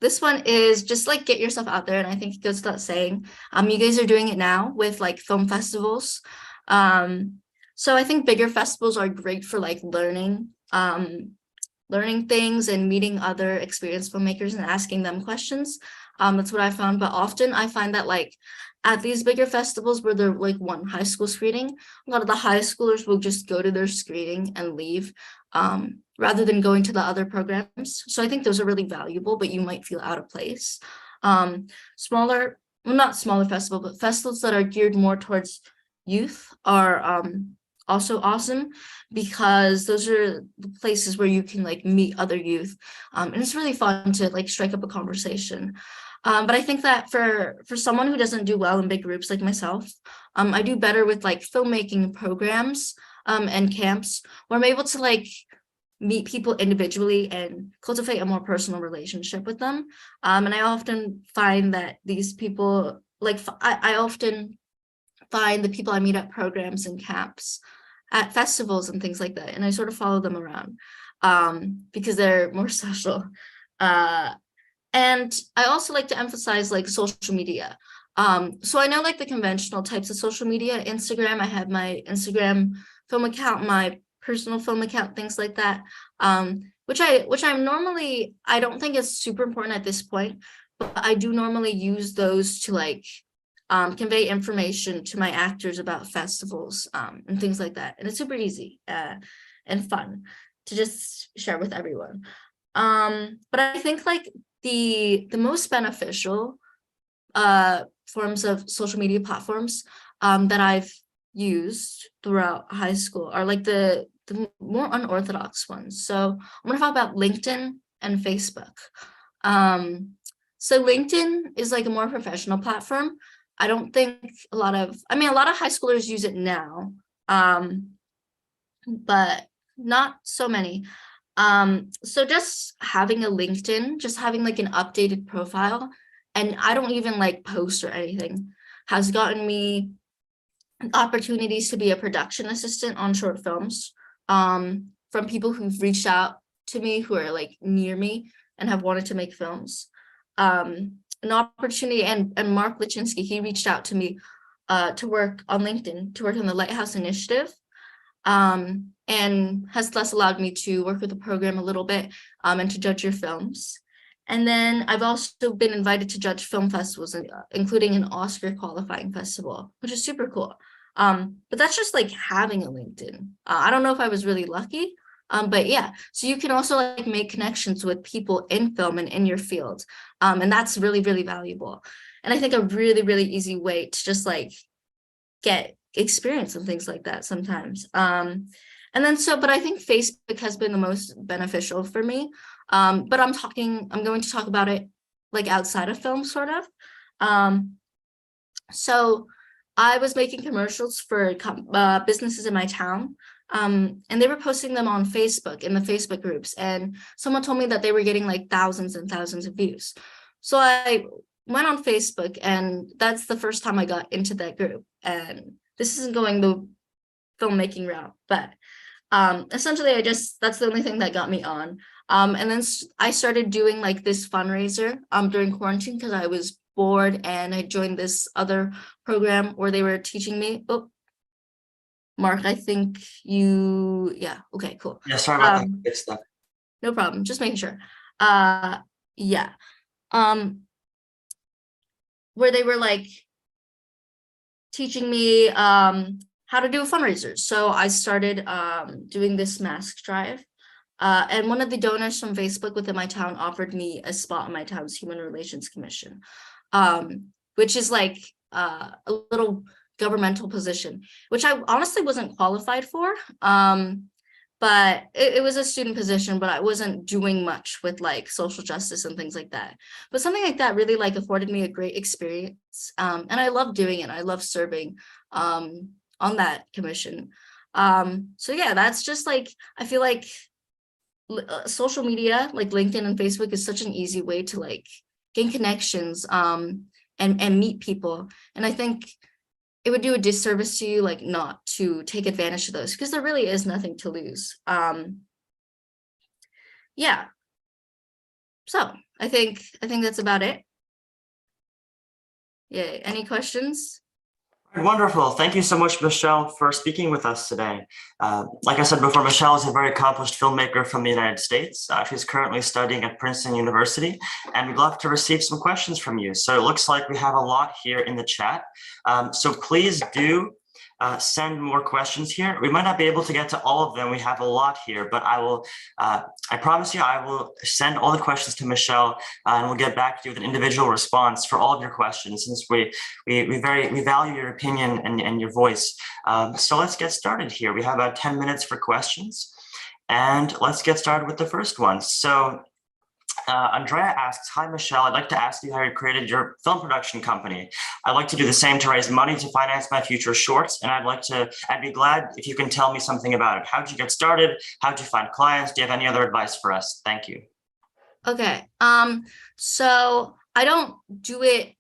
this one is just like get yourself out there, and I think it goes without saying. You guys are doing it now with like film festivals. So I think bigger festivals are great for like learning things and meeting other experienced filmmakers and asking them questions. That's what I found. But often I find that like at these bigger festivals where they're like one high school screening, a lot of the high schoolers will just go to their screening and leave rather than going to the other programs. So I think those are really valuable, but you might feel out of place. Smaller, well, not smaller festival, but festivals that are geared more towards youth are also awesome, because those are the places where you can like meet other youth, and it's really fun to like strike up a conversation. But I think that for someone who doesn't do well in big groups like myself, I do better with like filmmaking programs and camps where I'm able to like meet people individually and cultivate a more personal relationship with them. And I often find that these people like I often find the people I meet at programs and camps at festivals and things like that, and I sort of follow them around because they're more social. And I also like to emphasize like social media. So I know like the conventional types of social media, Instagram, I have my Instagram film account, my personal film account, things like that, which I'm normally, I don't think is super important at this point, but I do normally use those to like convey information to my actors about festivals and things like that. And it's super easy and fun to just share with everyone. But I think like the most beneficial forms of social media platforms that I've used throughout high school are like the more unorthodox ones. So I'm gonna talk about LinkedIn and Facebook. So LinkedIn is like a more professional platform. I don't think a lot of high schoolers use it now, but not so many. So just having a LinkedIn, just having like an updated profile, and I don't even like post or anything, has gotten me opportunities to be a production assistant on short films from people who've reached out to me who are like near me and have wanted to make films. An opportunity, and Mark Lichinsky, he reached out to me to work on LinkedIn, to work on the Lighthouse Initiative, and has thus allowed me to work with the program a little bit and to judge your films. And then I've also been invited to judge film festivals, including an Oscar qualifying festival, which is super cool. But that's just like having a LinkedIn. I don't know if I was really lucky, but yeah, so you can also like make connections with people in film and in your field. And that's really, really valuable. And I think a really, really easy way to just like get experience and things like that sometimes. And then but I think Facebook has been the most beneficial for me. But I'm going to talk about it like outside of film, sort of. So I was making commercials for businesses in my town. And they were posting them on Facebook in the Facebook groups. And someone told me that they were getting like thousands and thousands of views. So I went on Facebook, and that's the first time I got into that group. And this isn't going the filmmaking route, but essentially that's the only thing that got me on. And then I started doing like this fundraiser during quarantine because I was bored, and I joined this other program where they were teaching me. Oh, Mark, I think yeah, okay, cool. Yeah, sorry about that. Good stuff. No problem, just making sure. Yeah. Where they were like teaching me how to do a fundraiser. So I started doing this mask drive. And one of the donors from Facebook within my town offered me a spot on my town's Human Relations Commission, which is like a little governmental position, which I honestly wasn't qualified for. But it was a student position, but I wasn't doing much with like social justice and things like that. But something like that really like afforded me a great experience. And I love doing it. I love serving on that commission. So yeah, that's just like, I feel like social media like LinkedIn and Facebook is such an easy way to like gain connections and meet people. And I think it would do a disservice to you like not to take advantage of those, because there really is nothing to lose. Yeah, so I think that's about it. Yeah, any questions? Wonderful. Thank you so much, Michelle, for speaking with us today. Like I said before, Michelle is a very accomplished filmmaker from the United States. She's currently studying at Princeton University, and we'd love to receive some questions from you. So it looks like we have a lot here in the chat. So please do send more questions here. We might not be able to get to all of them. We have a lot here, but I promise you, I will send all the questions to Michelle, and we'll get back to you with an individual response for all of your questions, since we value your opinion and your voice. So let's get started here. We have about 10 minutes for questions, and let's get started with the first one. So Andrea asks, hi, Michelle, I'd like to ask you how you created your film production company. I'd like to do the same to raise money to finance my future shorts. And I'd be glad if you can tell me something about it. How'd you get started? How'd you find clients? Do you have any other advice for us? Thank you. Okay, so I don't do it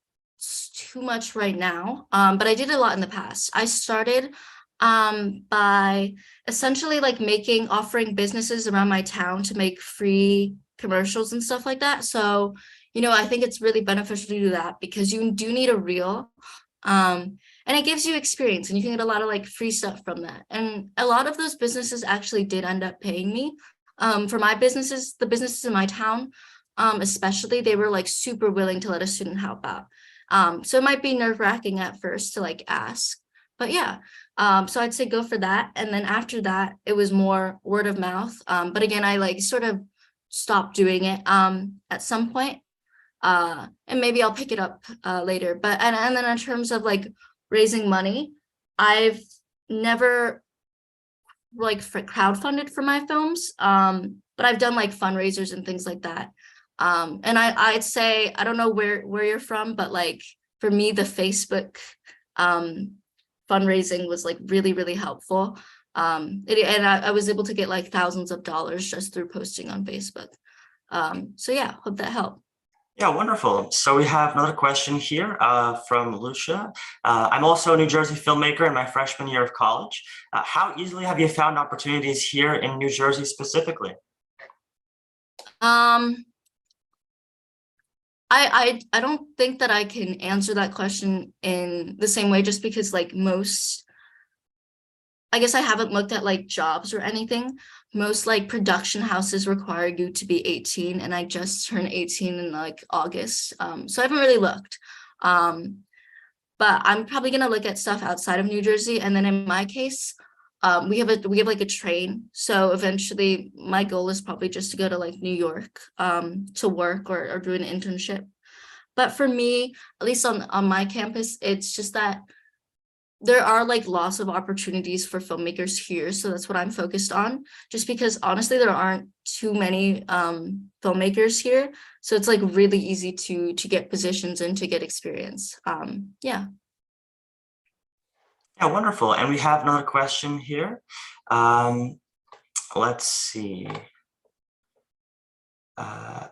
too much right now, but I did a lot in the past. I started by essentially like offering businesses around my town to make free commercials and stuff like that. So, I think it's really beneficial to do that, because you do need a reel, and it gives you experience, and you can get a lot of like free stuff from that. And a lot of those businesses actually did end up paying me. For my businesses, the businesses in my town, especially, they were like super willing to let a student help out. So it might be nerve-wracking at first to like ask, but yeah. So I'd say go for that. And then after that, it was more word of mouth. But again, I like sort of stopped doing it at some point. And maybe I'll pick it up later. But and then in terms of like raising money, I've never like crowdfunded for my films, but I've done like fundraisers and things like that. And I'd say, I don't know where you're from, but like for me, the Facebook fundraising was like really, really helpful. And I was able to get like thousands of dollars just through posting on Facebook. So yeah, hope that helped. Yeah, wonderful. So we have another question here from Lucia. I'm also a New Jersey filmmaker in my freshman year of college. How easily have you found opportunities here in New Jersey specifically? Um, I don't think that I can answer that question in the same way, just because like most, I guess I haven't looked at like jobs or anything. Most like production houses require you to be 18, and I just turned 18 in like August. So I haven't really looked. Um, but I'm probably gonna look at stuff outside of New Jersey. And then in my case, we have like a train. So eventually my goal is probably just to go to like New York to work or do an internship. But for me, at least on my campus, it's just that there are like lots of opportunities for filmmakers here. So that's what I'm focused on, just because honestly, there aren't too many filmmakers here. So it's like really easy to get positions and to get experience. Yeah. Yeah, wonderful. And we have another question here. Um, let's see. Uh,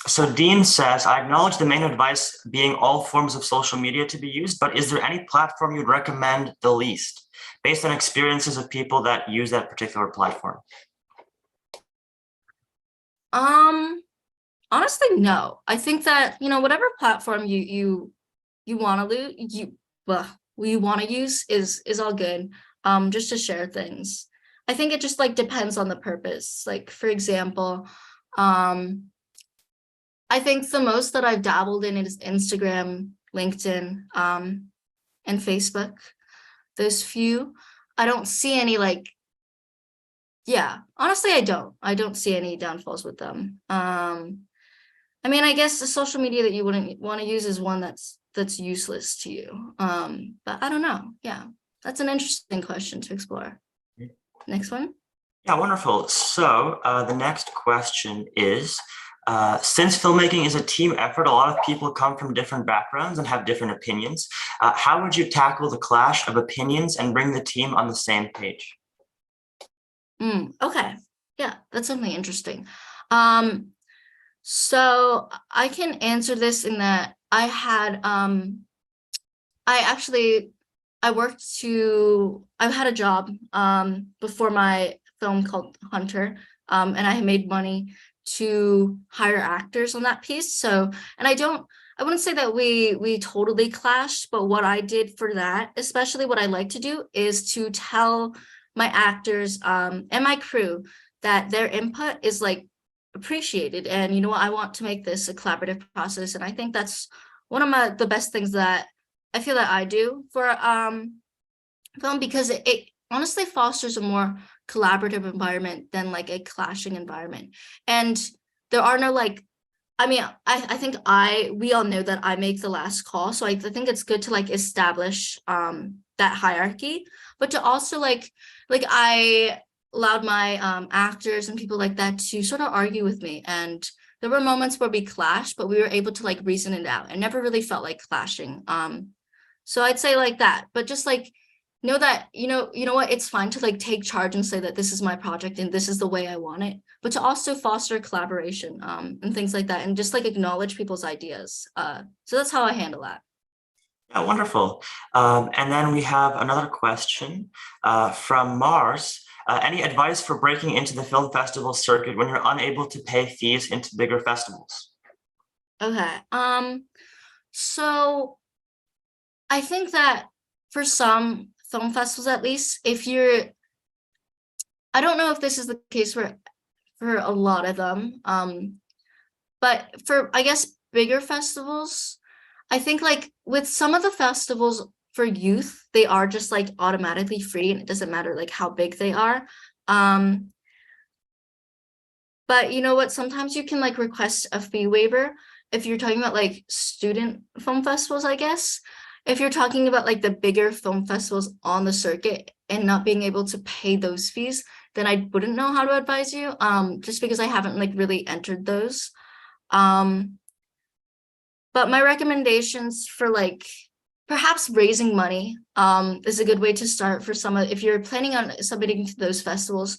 so Dean says, I acknowledge the main advice being all forms of social media to be used, but is there any platform you'd recommend the least based on experiences of people that use that particular platform? Honestly, no. I think that, whatever platform you want to you want to use is all good. Just to share things. I think it just like depends on the purpose. Like for example, um, I think the most that I've dabbled in is Instagram, LinkedIn, and Facebook. Those few. I don't see any like, yeah, honestly, I don't see any downfalls with them. I mean, I guess the social media that you wouldn't want to use is one that's useless to you. But I don't know. Yeah, that's an interesting question to explore. Next one. Yeah, wonderful. So the next question is, since filmmaking is a team effort, a lot of people come from different backgrounds and have different opinions. How would you tackle the clash of opinions and bring the team on the same page? Okay. Yeah, that's something interesting. Um, so I can answer this in that I actually I had a job before my film called Hunter, and I made money to hire actors on that piece. So, and I wouldn't say that we totally clashed, but what I did for that, especially what I like to do, is to tell my actors and my crew that their input is like appreciated, and I want to make this a collaborative process, and I think that's one of the best things that I feel that I do for film, because it honestly fosters a more collaborative environment than like a clashing environment. And there are no like, I mean, I think we all know that I make the last call. So I think it's good to like establish that hierarchy, but to also like I allowed my actors and people like that to sort of argue with me. And there were moments where we clashed, but we were able to like reason it out. It never really felt like clashing. So I'd say like that, but just like know that, you know what, it's fine to like take charge and say that this is my project and this is the way I want it, but to also foster collaboration and things like that, and just like acknowledge people's ideas. So that's how I handle that. Yeah, wonderful. And then we have another question from Mars. Any advice for breaking into the film festival circuit when you're unable to pay fees into bigger festivals? Okay. So I think that for some film festivals, at least, I don't know if this is the case for a lot of them, but for, I guess, bigger festivals, I think like with some of the festivals for youth, they are just like automatically free, and it doesn't matter like how big they are. Um, but you know what? Sometimes you can like request a fee waiver if you're talking about like student film festivals, I guess. If you're talking about like the bigger film festivals on the circuit and not being able to pay those fees, then I wouldn't know how to advise you, just because I haven't like really entered those. Um, but my recommendations for like perhaps raising money is a good way to start for some of, if you're planning on submitting to those festivals,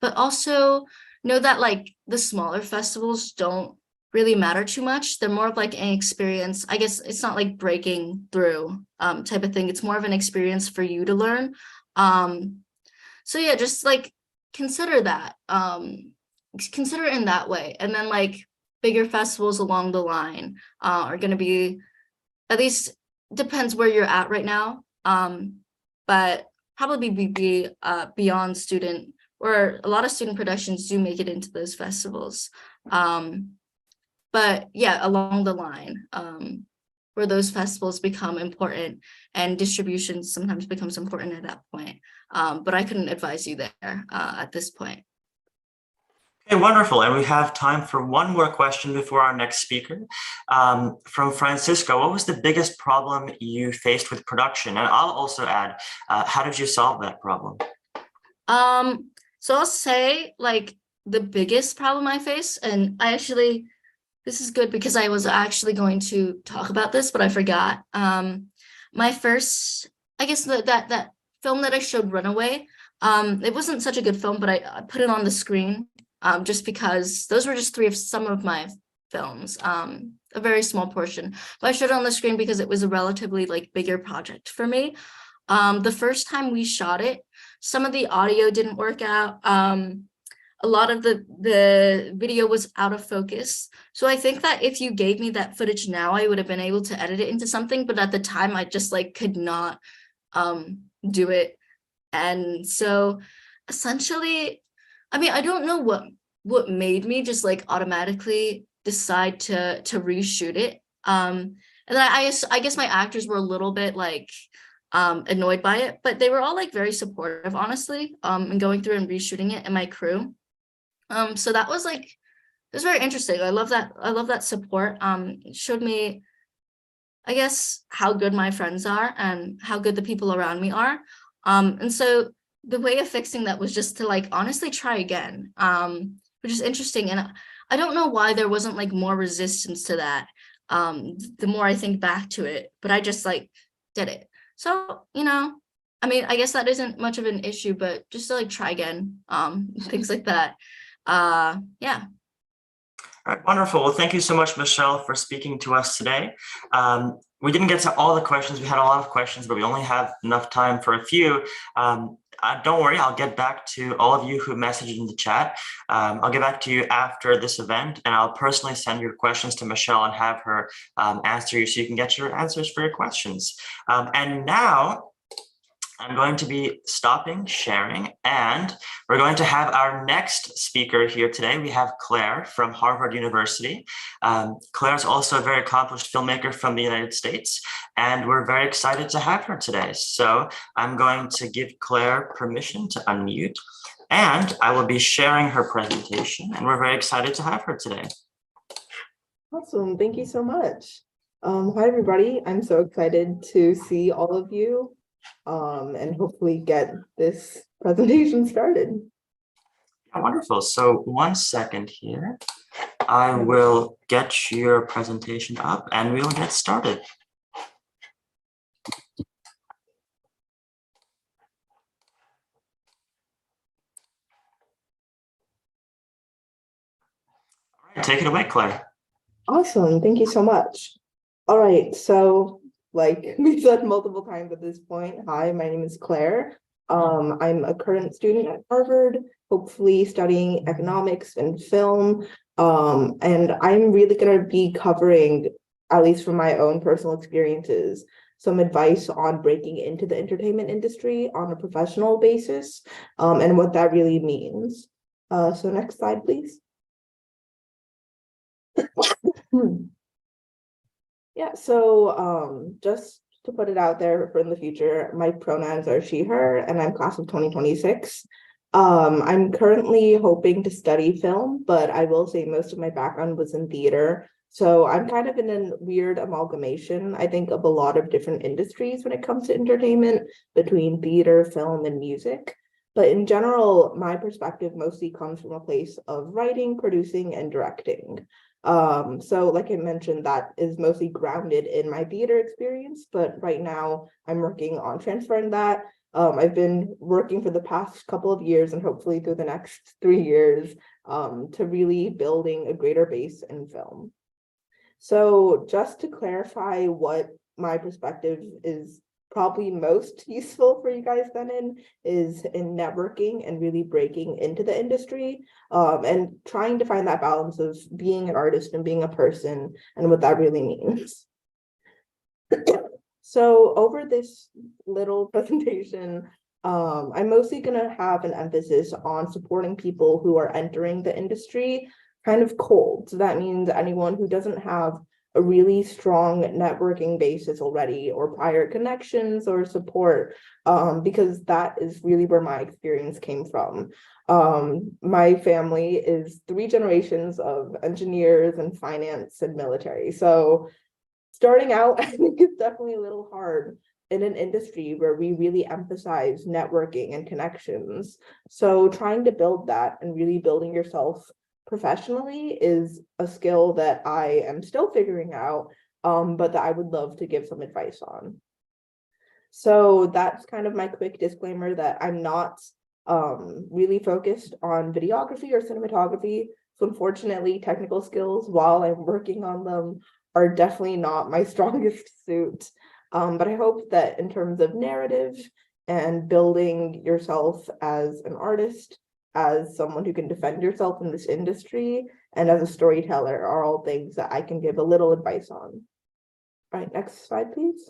but also know that like the smaller festivals don't really matter too much. They're more of like an experience. I guess it's not like breaking through type of thing. It's more of an experience for you to learn. So yeah, just like consider that. Consider it in that way. And then like bigger festivals along the line are going to be, at least depends where you're at right now. But probably be beyond student, or a lot of student productions do make it into those festivals. But yeah, along the line, where those festivals become important and distribution sometimes becomes important at that point. But I couldn't advise you there at this point. Okay, wonderful. And we have time for one more question before our next speaker. From Francisco, what was the biggest problem you faced with production? And I'll also add, how did you solve that problem? So I'll say like the biggest problem I face, and this is good because I was actually going to talk about this, but I forgot. My first, I guess that film that I showed, Runaway, it wasn't such a good film, but I put it on the screen just because those were just three of some of my films, a very small portion. But I showed it on the screen because it was a relatively like bigger project for me. The first time we shot it, some of the audio didn't work out. A lot of the video was out of focus. So I think that if you gave me that footage now, I would have been able to edit it into something, but at the time I just like could not do it. And so essentially, I mean, I don't know what made me just like automatically decide to reshoot it. And then I guess my actors were a little bit like annoyed by it, but they were all like very supportive, honestly, and going through and reshooting it, and my crew. So that was like, it was very interesting. I love that support. It showed me, I guess, how good my friends are and how good the people around me are. And so the way of fixing that was just to like honestly try again, which is interesting. And I don't know why there wasn't like more resistance to that. The more I think back to it, but I just like did it. So, I mean, I guess that isn't much of an issue, but just to like try again, things like that. Yeah. All right, wonderful. Well, thank you so much, Michelle, for speaking to us today. We didn't get to all the questions. We had a lot of questions, but we only have enough time for a few. Don't worry, I'll get back to all of you who messaged in the chat. I'll get back to you after this event, and I'll personally send your questions to Michelle and have her answer you so you can get your answers for your questions. And now, I'm going to be stopping sharing, and we're going to have our next speaker here today. We have Claire from Harvard University. Claire is also a very accomplished filmmaker from the United States, and we're very excited to have her today. So I'm going to give Claire permission to unmute, and I will be sharing her presentation, and we're very excited to have her today. Awesome, thank you so much. Hi, everybody. I'm so excited to see all of you. And hopefully get this presentation started. Wonderful. So 1 second here. I will get your presentation up and we'll get started. All right, take it away, Claire. Awesome. Thank you so much. All right. So like we said multiple times at this point, hi, my name is Claire. I'm a current student at Harvard, hopefully studying economics and film. And I'm really going to be covering, at least from my own personal experiences, some advice on breaking into the entertainment industry on a professional basis, and what that really means. So next slide, please. Yeah, so just to put it out there for in the future, my pronouns are she, her, and I'm class of 2026. I'm currently hoping to study film, but I will say most of my background was in theater. So I'm kind of in a weird amalgamation, I think, of a lot of different industries when it comes to entertainment between theater, film, and music. But in general, my perspective mostly comes from a place of writing, producing, and directing. So like I mentioned, that is mostly grounded in my theater experience, but right now I'm working on transferring that. I've been working for the past couple of years and hopefully through the next 3 years to really building a greater base in film. So just to clarify what my perspective is probably most useful for you guys then is in networking and really breaking into the industry and trying to find that balance of being an artist and being a person and what that really means. So over this little presentation, I'm mostly going to have an emphasis on supporting people who are entering the industry kind of cold. So that means anyone who doesn't have a really strong networking basis already or prior connections or support, because that is really where my experience came from. My family is 3 generations of engineers and finance and military. So starting out, I think it's definitely a little hard in an industry where we really emphasize networking and connections. So trying to build that and really building yourself professionally is a skill that I am still figuring out, but that I would love to give some advice on. So that's kind of my quick disclaimer that I'm not really focused on videography or cinematography. So unfortunately, technical skills, while I'm working on them, are definitely not my strongest suit. But I hope that in terms of narrative and building yourself as an artist, as someone who can defend yourself in this industry, and as a storyteller are all things that I can give a little advice on. All right, next slide, please.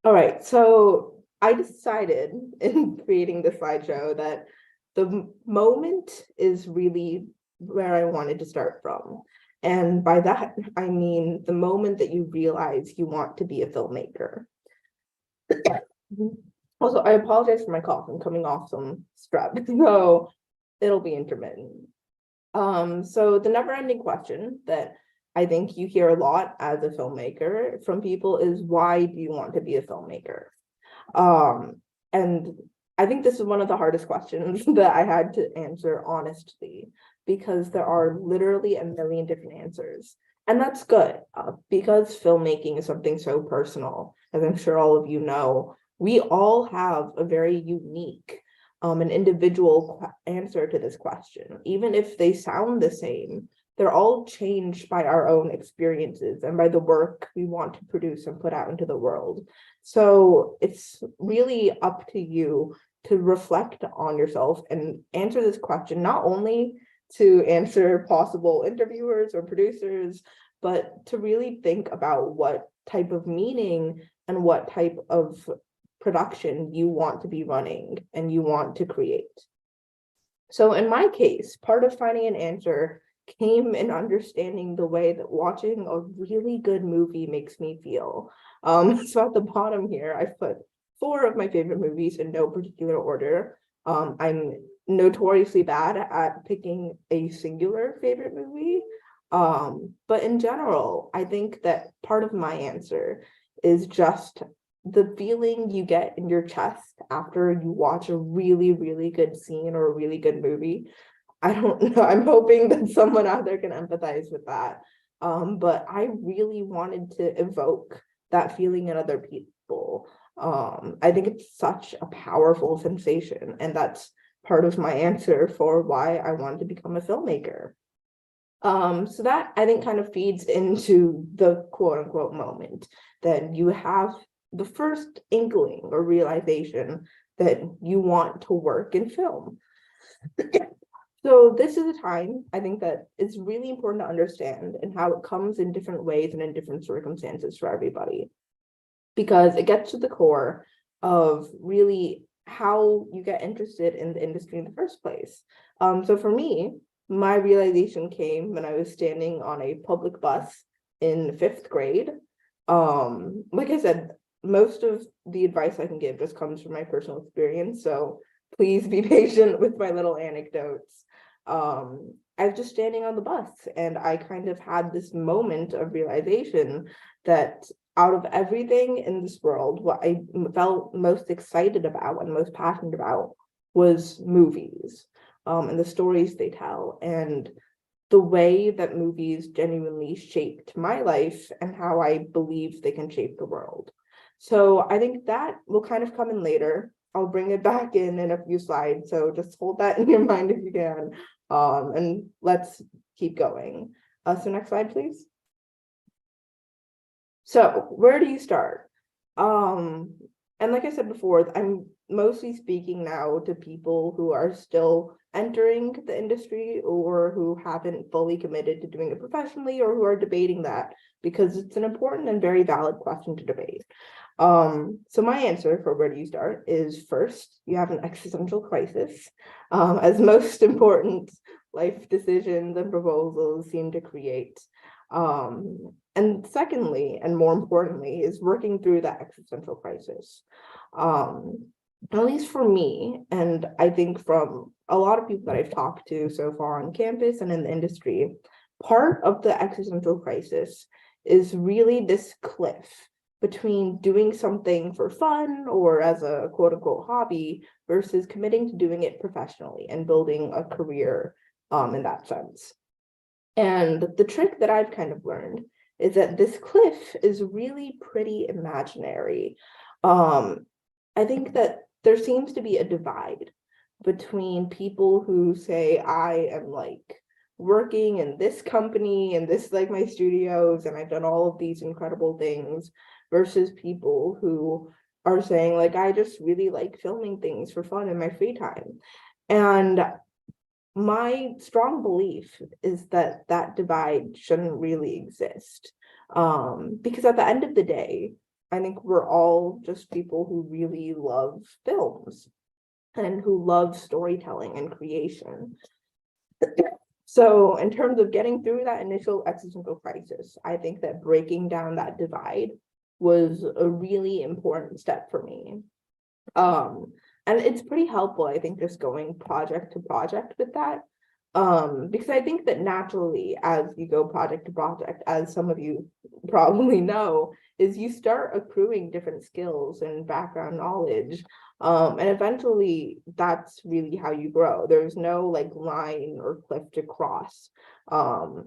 All right, so I decided in creating the slideshow that the moment is really where I wanted to start from. And by that, I mean the moment that you realize you want to be a filmmaker. Also, I apologize for my cough. I'm coming off some strep, so it'll be intermittent. So the never-ending question that I think you hear a lot as a filmmaker from people is, why do you want to be a filmmaker? And I think this is one of the hardest questions that I had to answer honestly, because there are literally a million different answers. And that's good, because filmmaking is something so personal, as I'm sure all of you know. We all have a very unique, an individual answer to this question. Even if they sound the same, they're all changed by our own experiences and by the work we want to produce and put out into the world. So it's really up to you to reflect on yourself and answer this question, not only to answer possible interviewers or producers, but to really think about what type of meaning and what type of production you want to be running and you want to create. So in my case, part of finding an answer came in understanding the way that watching a really good movie makes me feel. So at the bottom here, I've put 4 of my favorite movies in no particular order. I'm notoriously bad at picking a singular favorite movie. But in general, I think that part of my answer is just the feeling you get in your chest after you watch a really, really good scene or a really good movie. I don't know, I'm hoping that someone out there can empathize with that. But I really wanted to evoke that feeling in other people. I think it's such a powerful sensation, and that's part of my answer for why I wanted to become a filmmaker. So that I think kind of feeds into the quote unquote moment that you have the first inkling or realization that you want to work in film. So this is a time I think that it's really important to understand and how it comes in different ways and in different circumstances for everybody, because it gets to the core of really how you get interested in the industry in the first place. So for me, my realization came when I was standing on a public bus in 5th grade. Like I said, most of the advice I can give just comes from my personal experience, so please be patient with my little anecdotes. I was just standing on the bus and I kind of had this moment of realization that out of everything in this world, what I felt most excited about and most passionate about was movies. and the stories they tell, and the way that movies genuinely shaped my life and how I believe they can shape the world. So I think that will kind of come in later. I'll bring it back in a few slides. So just hold that in your mind if you can. And let's keep going. So next slide, please. So where do you start? And like I said before, I'm mostly speaking now to people who are still entering the industry or who haven't fully committed to doing it professionally or who are debating that because it's an important and very valid question to debate. So my answer for where do you start is first, you have an existential crisis, as most important life decisions and proposals seem to create. And secondly, and more importantly, is working through that existential crisis. At least for me, and I think from a lot of people that I've talked to so far on campus and in the industry, part of the existential crisis is really this cliff between doing something for fun or as a quote unquote hobby versus committing to doing it professionally and building a career in that sense. And the trick that I've kind of learned is that this cliff is really pretty imaginary. I think that there seems to be a divide between people who say, I am like working in this company and this is like my studios and I've done all of these incredible things, versus people who are saying like, I just really like filming things for fun in my free time. And my strong belief is that that divide shouldn't really exist. Because at the end of the day, I think we're all just people who really love films and who love storytelling and creation. So in terms of getting through that initial existential crisis, I think that breaking down that divide was a really important step for me. And it's pretty helpful, I think, just going project to project with that. Because I think that naturally, as you go project to project, as some of you probably know, is you start accruing different skills and background knowledge. And eventually that's really how you grow. There's no like line or cliff to cross. So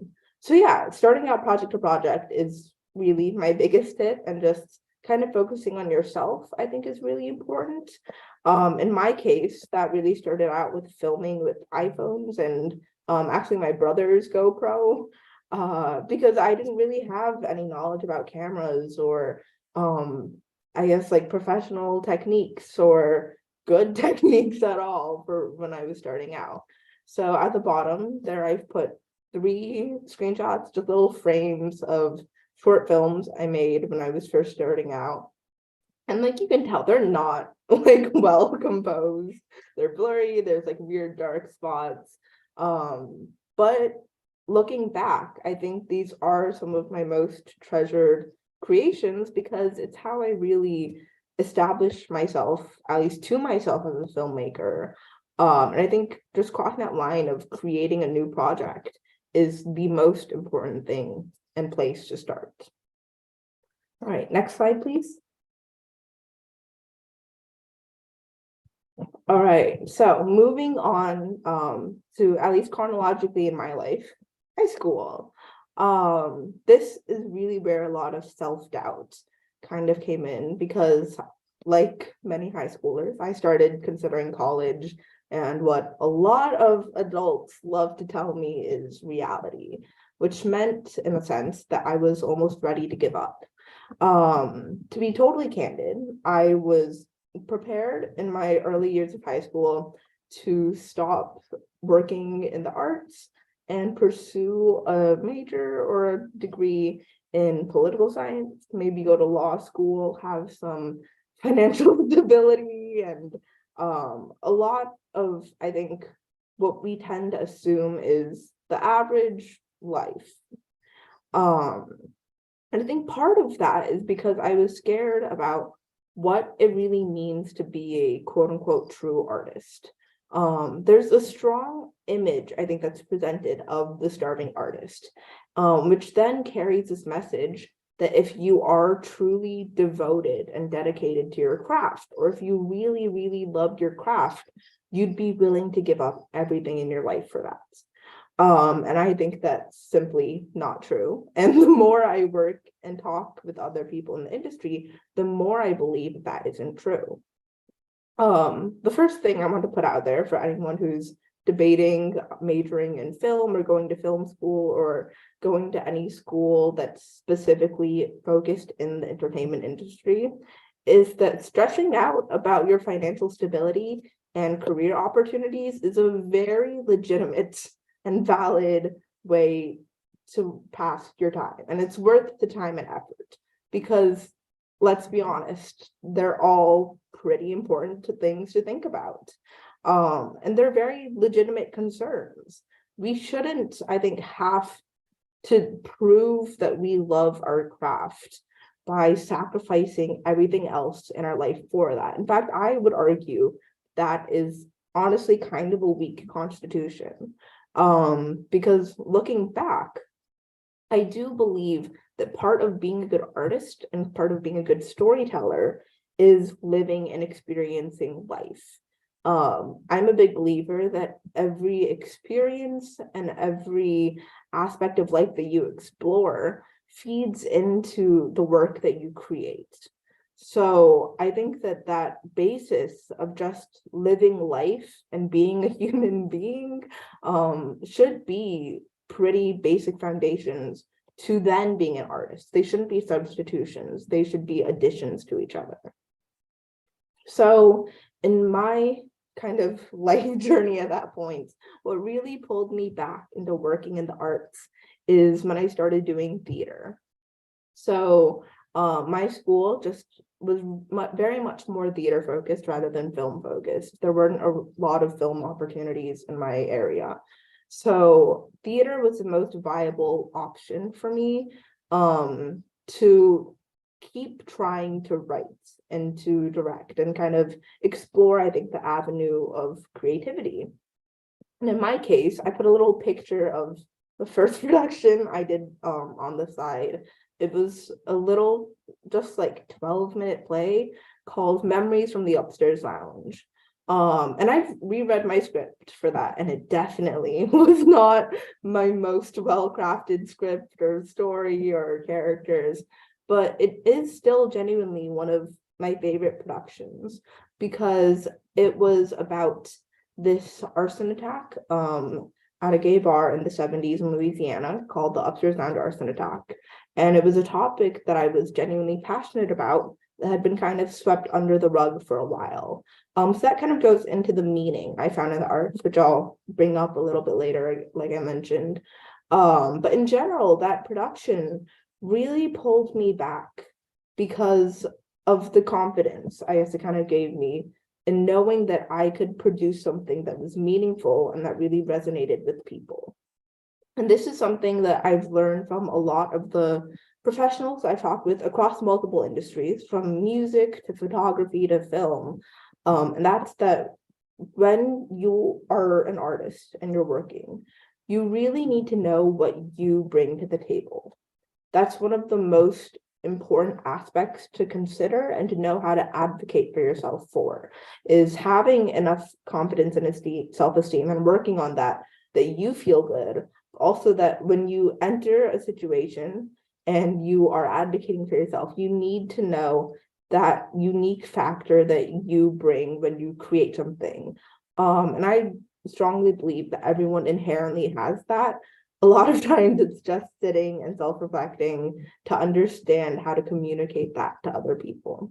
yeah, starting out project to project is really my biggest tip, and just kind of focusing on yourself, I think, is really important. In my case, that really started out with filming with iPhones and actually my brother's GoPro, because I didn't really have any knowledge about cameras or I guess like professional techniques or good techniques at all for when I was starting out. So at the bottom there, I've put 3 screenshots, just little frames of short films I made when I was first starting out. And like you can tell, they're not like well composed. They're blurry, there's like weird dark spots. But looking back, I think these are some of my most treasured creations because it's how I really established myself, at least to myself, as a filmmaker. And I think just crossing that line of creating a new project is the most important thing and place to start. All right, next slide, please. All right, so moving on to, at least chronologically in my life, high school. This is really where a lot of self-doubt kind of came in because, like many high schoolers, I started considering college, and what a lot of adults love to tell me is reality, which meant, in a sense, that I was almost ready to give up. To be totally candid, I was prepared in my early years of high school to stop working in the arts and pursue a major or a degree in political science, maybe go to law school, have some financial stability, and a lot of, I think, what we tend to assume is the average life. And I think part of that is because I was scared about what it really means to be a quote unquote true artist. There's a strong image, I think, that's presented of the starving artist, which then carries this message that if you are truly devoted and dedicated to your craft, or if you really, really loved your craft, you'd be willing to give up everything in your life for that. And I think that's simply not true. And the more I work and talk with other people in the industry, the more I believe that isn't true. The first thing I want to put out there for anyone who's debating majoring in film or going to film school or going to any school that's specifically focused in the entertainment industry is that stressing out about your financial stability and career opportunities is a very legitimate and valid way to pass your time. And it's worth the time and effort because, let's be honest, they're all pretty important things to think about. And they're very legitimate concerns. We shouldn't, I think, have to prove that we love our craft by sacrificing everything else in our life for that. In fact, I would argue that is honestly kind of a weak constitution. Because looking back, I do believe that part of being a good artist and part of being a good storyteller is living and experiencing life. I'm a big believer that every experience and every aspect of life that you explore feeds into the work that you create. So I think that that basis of just living life and being a human being should be pretty basic foundations to then being an artist. They shouldn't be substitutions. They should be additions to each other. So in my kind of life journey at that point, what really pulled me back into working in the arts is when I started doing theater. So my school just was very much more theater focused rather than film focused. There weren't a lot of film opportunities in my area. So theater was the most viable option for me to keep trying to write and to direct and kind of explore, I think, the avenue of creativity. And in my case, I put a little picture of the first production I did on the side. It was a little, just like 12-minute play called Memories from the Upstairs Lounge. And I've reread my script for that, and it definitely was not my most well-crafted script or story or characters, but it is still genuinely one of my favorite productions because it was about this arson attack at a gay bar in the 70s in Louisiana called the Upstairs Lounge Arson Attack. And it was a topic that I was genuinely passionate about that had been kind of swept under the rug for a while. So that kind of goes into the meaning I found in the arts, which I'll bring up a little bit later, like I mentioned. But in general, that production really pulled me back because of the confidence I guess it kind of gave me in knowing that I could produce something that was meaningful and that really resonated with people. And this is something that I've learned from a lot of the professionals I talk with across multiple industries, from music to photography to film. And that's that when you are an artist and you're working, you really need to know what you bring to the table. That's one of the most important aspects to consider and to know how to advocate for yourself for, is having enough confidence and self-esteem and working on that you feel good. Also that when you enter a situation and you are advocating for yourself, you need to know that unique factor that you bring when you create something. And I strongly believe that everyone inherently has that. A lot of times it's just sitting and self-reflecting to understand how to communicate that to other people.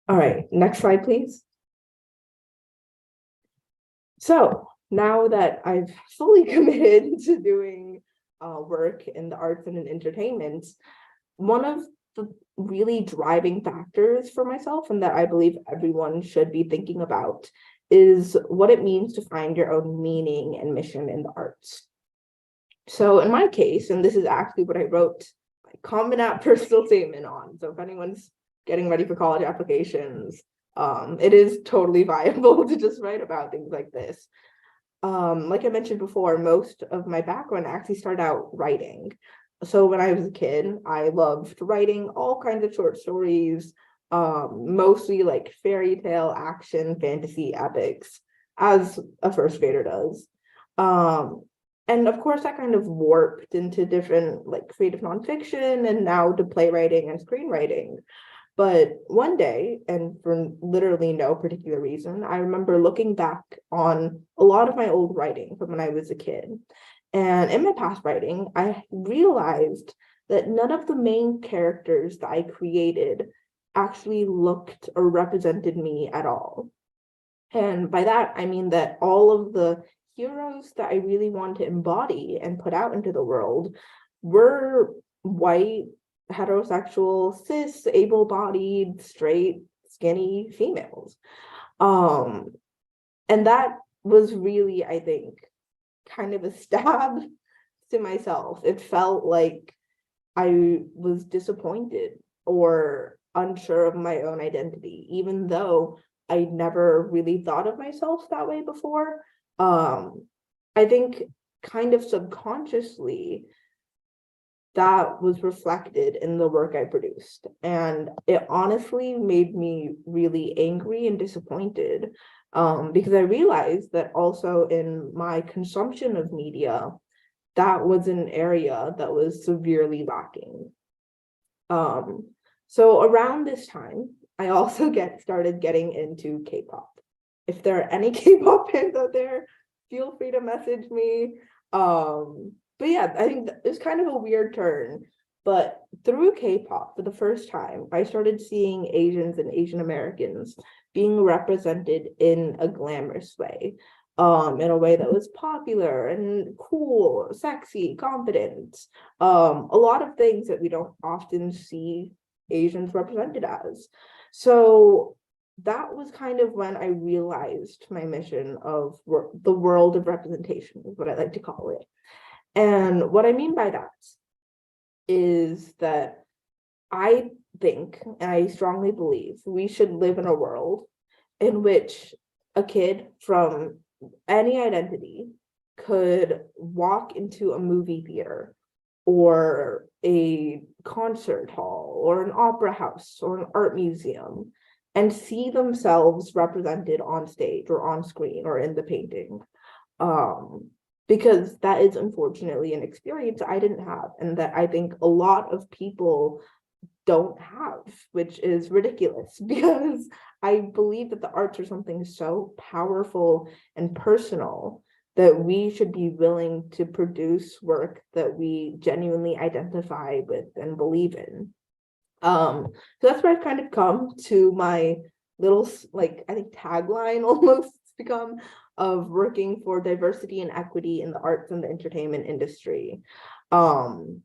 All right, next slide, please. So now that I've fully committed to doing work in the arts and in entertainment, one of the really driving factors for myself, and that I believe everyone should be thinking about, is what it means to find your own meaning and mission in the arts. So in my case, and this is actually what I wrote my Common App personal statement on. So if anyone's getting ready for college applications, it is totally viable to just write about things like this. Like I mentioned before, most of my background actually started out writing. So when I was a kid, I loved writing all kinds of short stories, mostly like fairy tale, action, fantasy, epics, as a first grader does. Um, and of course, that kind of warped into different like creative nonfiction and now to playwriting and screenwriting. But one day, and for literally no particular reason, I remember looking back on a lot of my old writing from when I was a kid. And in my past writing, I realized that none of the main characters that I created actually looked or represented me at all. And by that, I mean that all of the heroes that I really wanted to embody and put out into the world were white, heterosexual, cis, able-bodied, straight, skinny females. Um, and that was really, I think, kind of a stab to myself. It felt like I was disappointed or unsure of my own identity, even though I never really thought of myself that way before. I think kind of subconsciously that was reflected in the work I produced. And it honestly made me really angry and disappointed, because I realized that also in my consumption of media, that was an area that was severely lacking. So around this time, I also started getting into K-pop. If there are any K-pop fans out there, feel free to message me. But yeah, I think it's kind of a weird turn. But through K-pop, for the first time, I started seeing Asians and Asian Americans being represented in a glamorous way, in a way that was popular and cool, sexy, confident, a lot of things that we don't often see Asians represented as. So that was kind of when I realized my mission of the world of representation, is what I like to call it. And what I mean by that is that I think, and I strongly believe, we should live in a world in which a kid from any identity could walk into a movie theater or a concert hall or an opera house or an art museum and see themselves represented on stage or on screen or in the painting. Because that is unfortunately an experience I didn't have, and that I think a lot of people don't have, which is ridiculous because I believe that the arts are something so powerful and personal that we should be willing to produce work that we genuinely identify with and believe in. So that's where I've kind of come to my little, like, I think tagline almost become of working for diversity and equity in the arts and the entertainment industry. And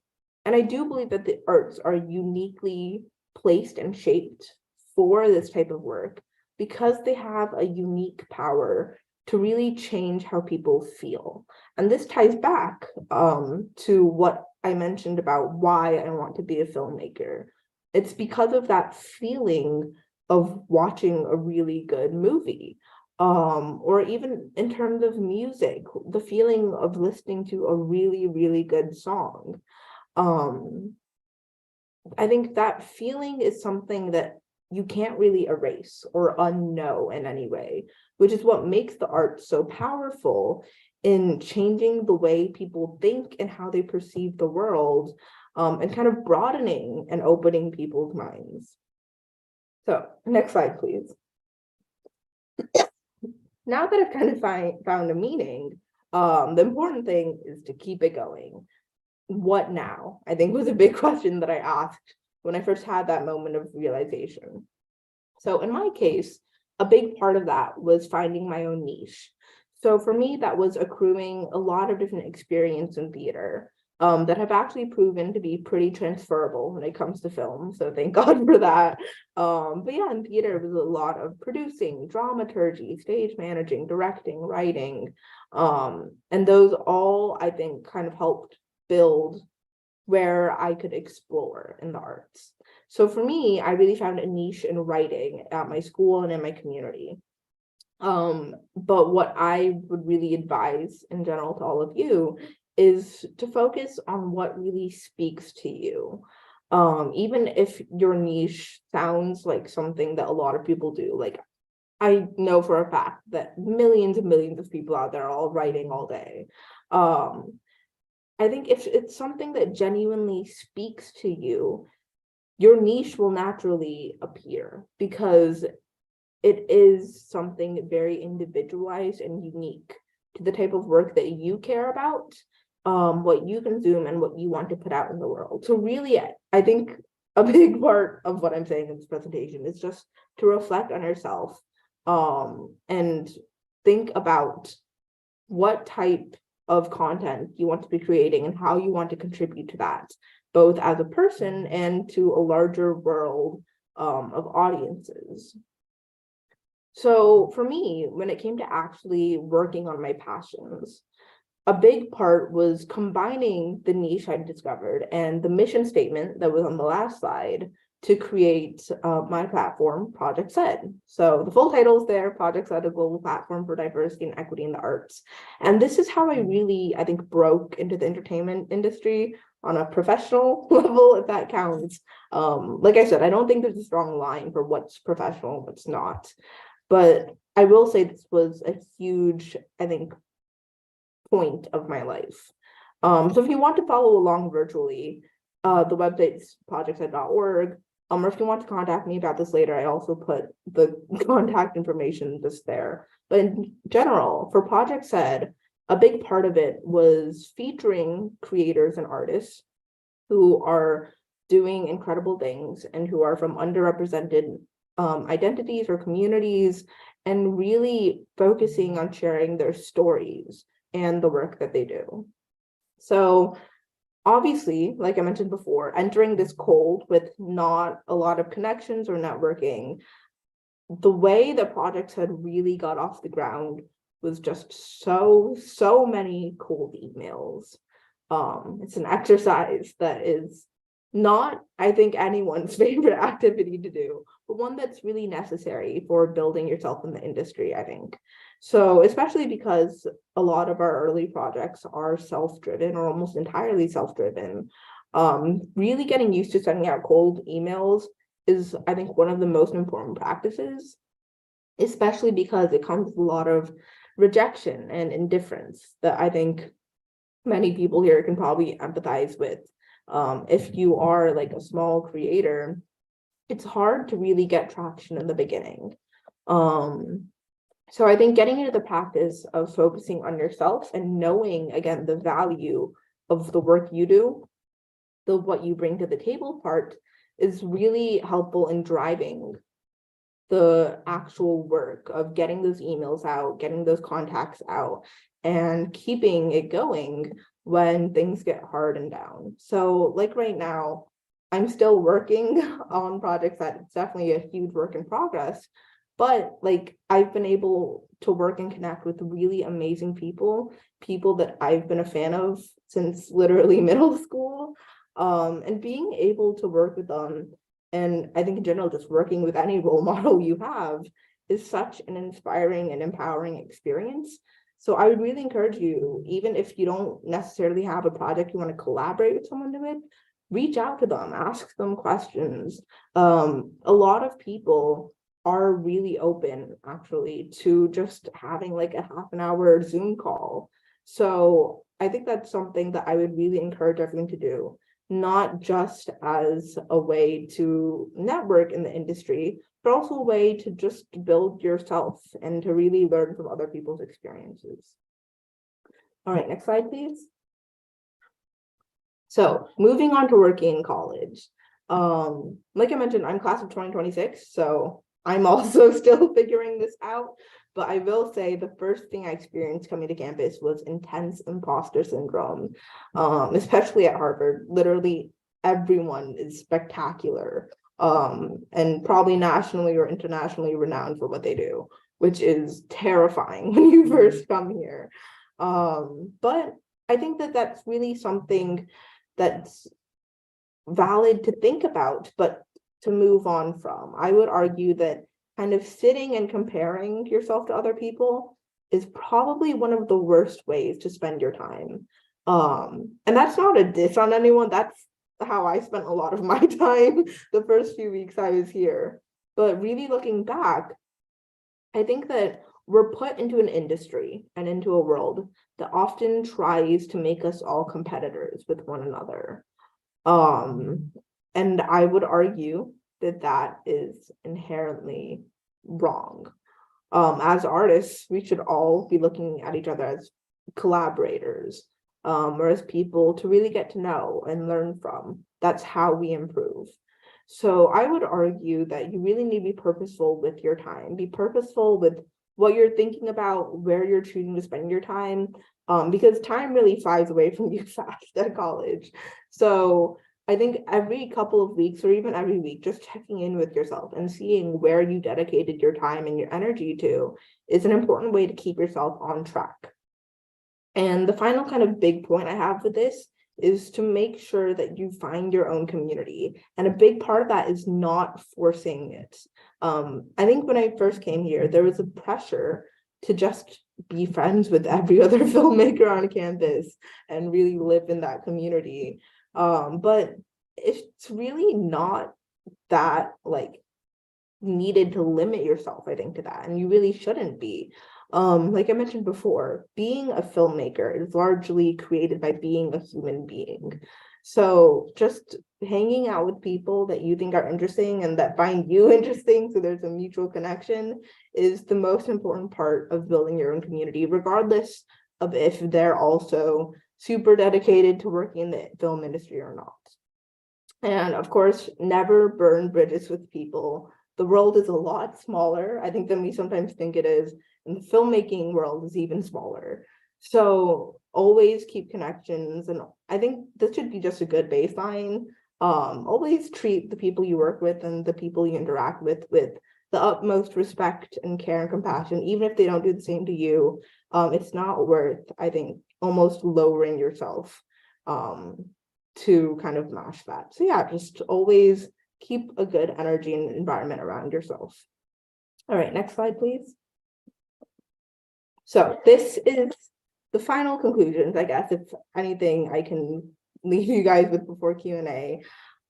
I do believe that the arts are uniquely placed and shaped for this type of work because they have a unique power to really change how people feel. And this ties back to what I mentioned about why I want to be a filmmaker. It's because of that feeling of watching a really good movie, or even in terms of music, the feeling of listening to a really, really good song. I think that feeling is something that you can't really erase or unknow in any way, which is what makes the art so powerful in changing the way people think and how they perceive the world, and kind of broadening and opening people's minds. So next slide, please. Now that I've kind of found a meaning, the important thing is to keep it going. What now? I think was a big question that I asked when I first had that moment of realization. So in my case, a big part of that was finding my own niche. So for me, that was accruing a lot of different experience in theater, that have actually proven to be pretty transferable when it comes to film. So thank God for that. But yeah, in theater, it was a lot of producing, dramaturgy, stage managing, directing, writing. And those all, I think, kind of helped build where I could explore in the arts. So for me, I really found a niche in writing at my school and in my community. But what I would really advise in general to all of you is to focus on what really speaks to you. Even if your niche sounds like something that a lot of people do, like I know for a fact that millions and millions of people out there are all writing all day. I think if it's something that genuinely speaks to you, your niche will naturally appear because it is something very individualized and unique to the type of work that you care about, what you consume and what you want to put out in the world. So really, I think a big part of what I'm saying in this presentation is just to reflect on yourself, and think about what type of content you want to be creating and how you want to contribute to that, both as a person and to a larger world of audiences. So for me, when it came to actually working on my passions, a big part was combining the niche I discovered and the mission statement that was on the last slide to create my platform, Project SED. So the full title is there, Project SED, a global platform for diversity and equity in the arts. And this is how I really, I think, broke into the entertainment industry on a professional level, if that counts. Like I said, I don't think there's a strong line for what's professional, what's not. But I will say this was a huge, I think, point of my life. So if you want to follow along virtually, the website's projectsed.org. Or if you want to contact me about this later, I also put the contact information just there. But in general, for Project SED, a big part of it was featuring creators and artists who are doing incredible things and who are from underrepresented identities or communities, and really focusing on sharing their stories and the work that they do. So obviously, like I mentioned before, entering this cold with not a lot of connections or networking, the way the projects had really got off the ground was just so many cold emails. It's an exercise that is not, I think, anyone's favorite activity to do, but one that's really necessary for building yourself in the industry, I think. So especially because a lot of our early projects are self-driven or almost entirely self-driven, really getting used to sending out cold emails is, I think, one of the most important practices, especially because it comes with a lot of rejection and indifference that I think many people here can probably empathize with. If you are like a small creator, it's hard to really get traction in the beginning. So I think getting into the practice of focusing on yourself and knowing, again, the value of the work you do, what you bring to the table part, is really helpful in driving the actual work of getting those emails out, getting those contacts out, and keeping it going when things get hard and down. So like right now, I'm still working on projects that it's definitely a huge work in progress, but like I've been able to work and connect with really amazing people that I've been a fan of since literally middle school, and being able to work with them, and I think in general, just working with any role model you have, is such an inspiring and empowering experience. So I would really encourage you, even if you don't necessarily have a project you want to collaborate with someone with, reach out to them, ask them questions. A lot of people are really open actually to just having like a half an hour Zoom call. So I think that's something that I would really encourage everyone to do, not just as a way to network in the industry, but also a way to just build yourself and to really learn from other people's experiences. All right, next slide, please. So moving on to working in college. Like I mentioned, I'm class of 2026, so I'm also still figuring this out. But I will say the first thing I experienced coming to campus was intense imposter syndrome, especially at Harvard. Literally everyone is spectacular, and probably nationally or internationally renowned for what they do, which is terrifying when you first come here. But I think that that's really something that's valid to think about, but to move on from. I would argue that kind of sitting and comparing yourself to other people is probably one of the worst ways to spend your time. And that's not a diss on anyone. That's how I spent a lot of my time the first few weeks I was here. But really looking back, I think that we're put into an industry and into a world that often tries to make us all competitors with one another. And I would argue that that is inherently wrong. As artists, we should all be looking at each other as collaborators, or as people to really get to know and learn from. That's how we improve. So I would argue that you really need to be purposeful with your time. Be purposeful with what you're thinking about, where you're choosing to spend your time, because time really flies away from you fast at college. So I think every couple of weeks or even every week, just checking in with yourself and seeing where you dedicated your time and your energy to is an important way to keep yourself on track. And the final kind of big point I have with this is to make sure that you find your own community. And a big part of that is not forcing it. I think when I first came here, there was a pressure to just be friends with every other filmmaker on campus and really live in that community. But it's really not that like needed to limit yourself, I think, to that, and you really shouldn't be. Like I mentioned before, being a filmmaker is largely created by being a human being. So just hanging out with people that you think are interesting and that find you interesting, so there's a mutual connection, is the most important part of building your own community, regardless of if they're also super dedicated to working in the film industry or not. And of course, never burn bridges with people. The world is a lot smaller, I think, than we sometimes think it is, and the filmmaking world is even smaller. So always keep connections, and I think this should be just a good baseline. Always treat the people you work with and the people you interact with the utmost respect and care and compassion, even if they don't do the same to you. It's not worth, I think, almost lowering yourself to kind of match that. So yeah, just always keep a good energy and environment around yourself. All right, next slide, please. So this is the final conclusions, I guess, if anything I can leave you guys with before Q&A.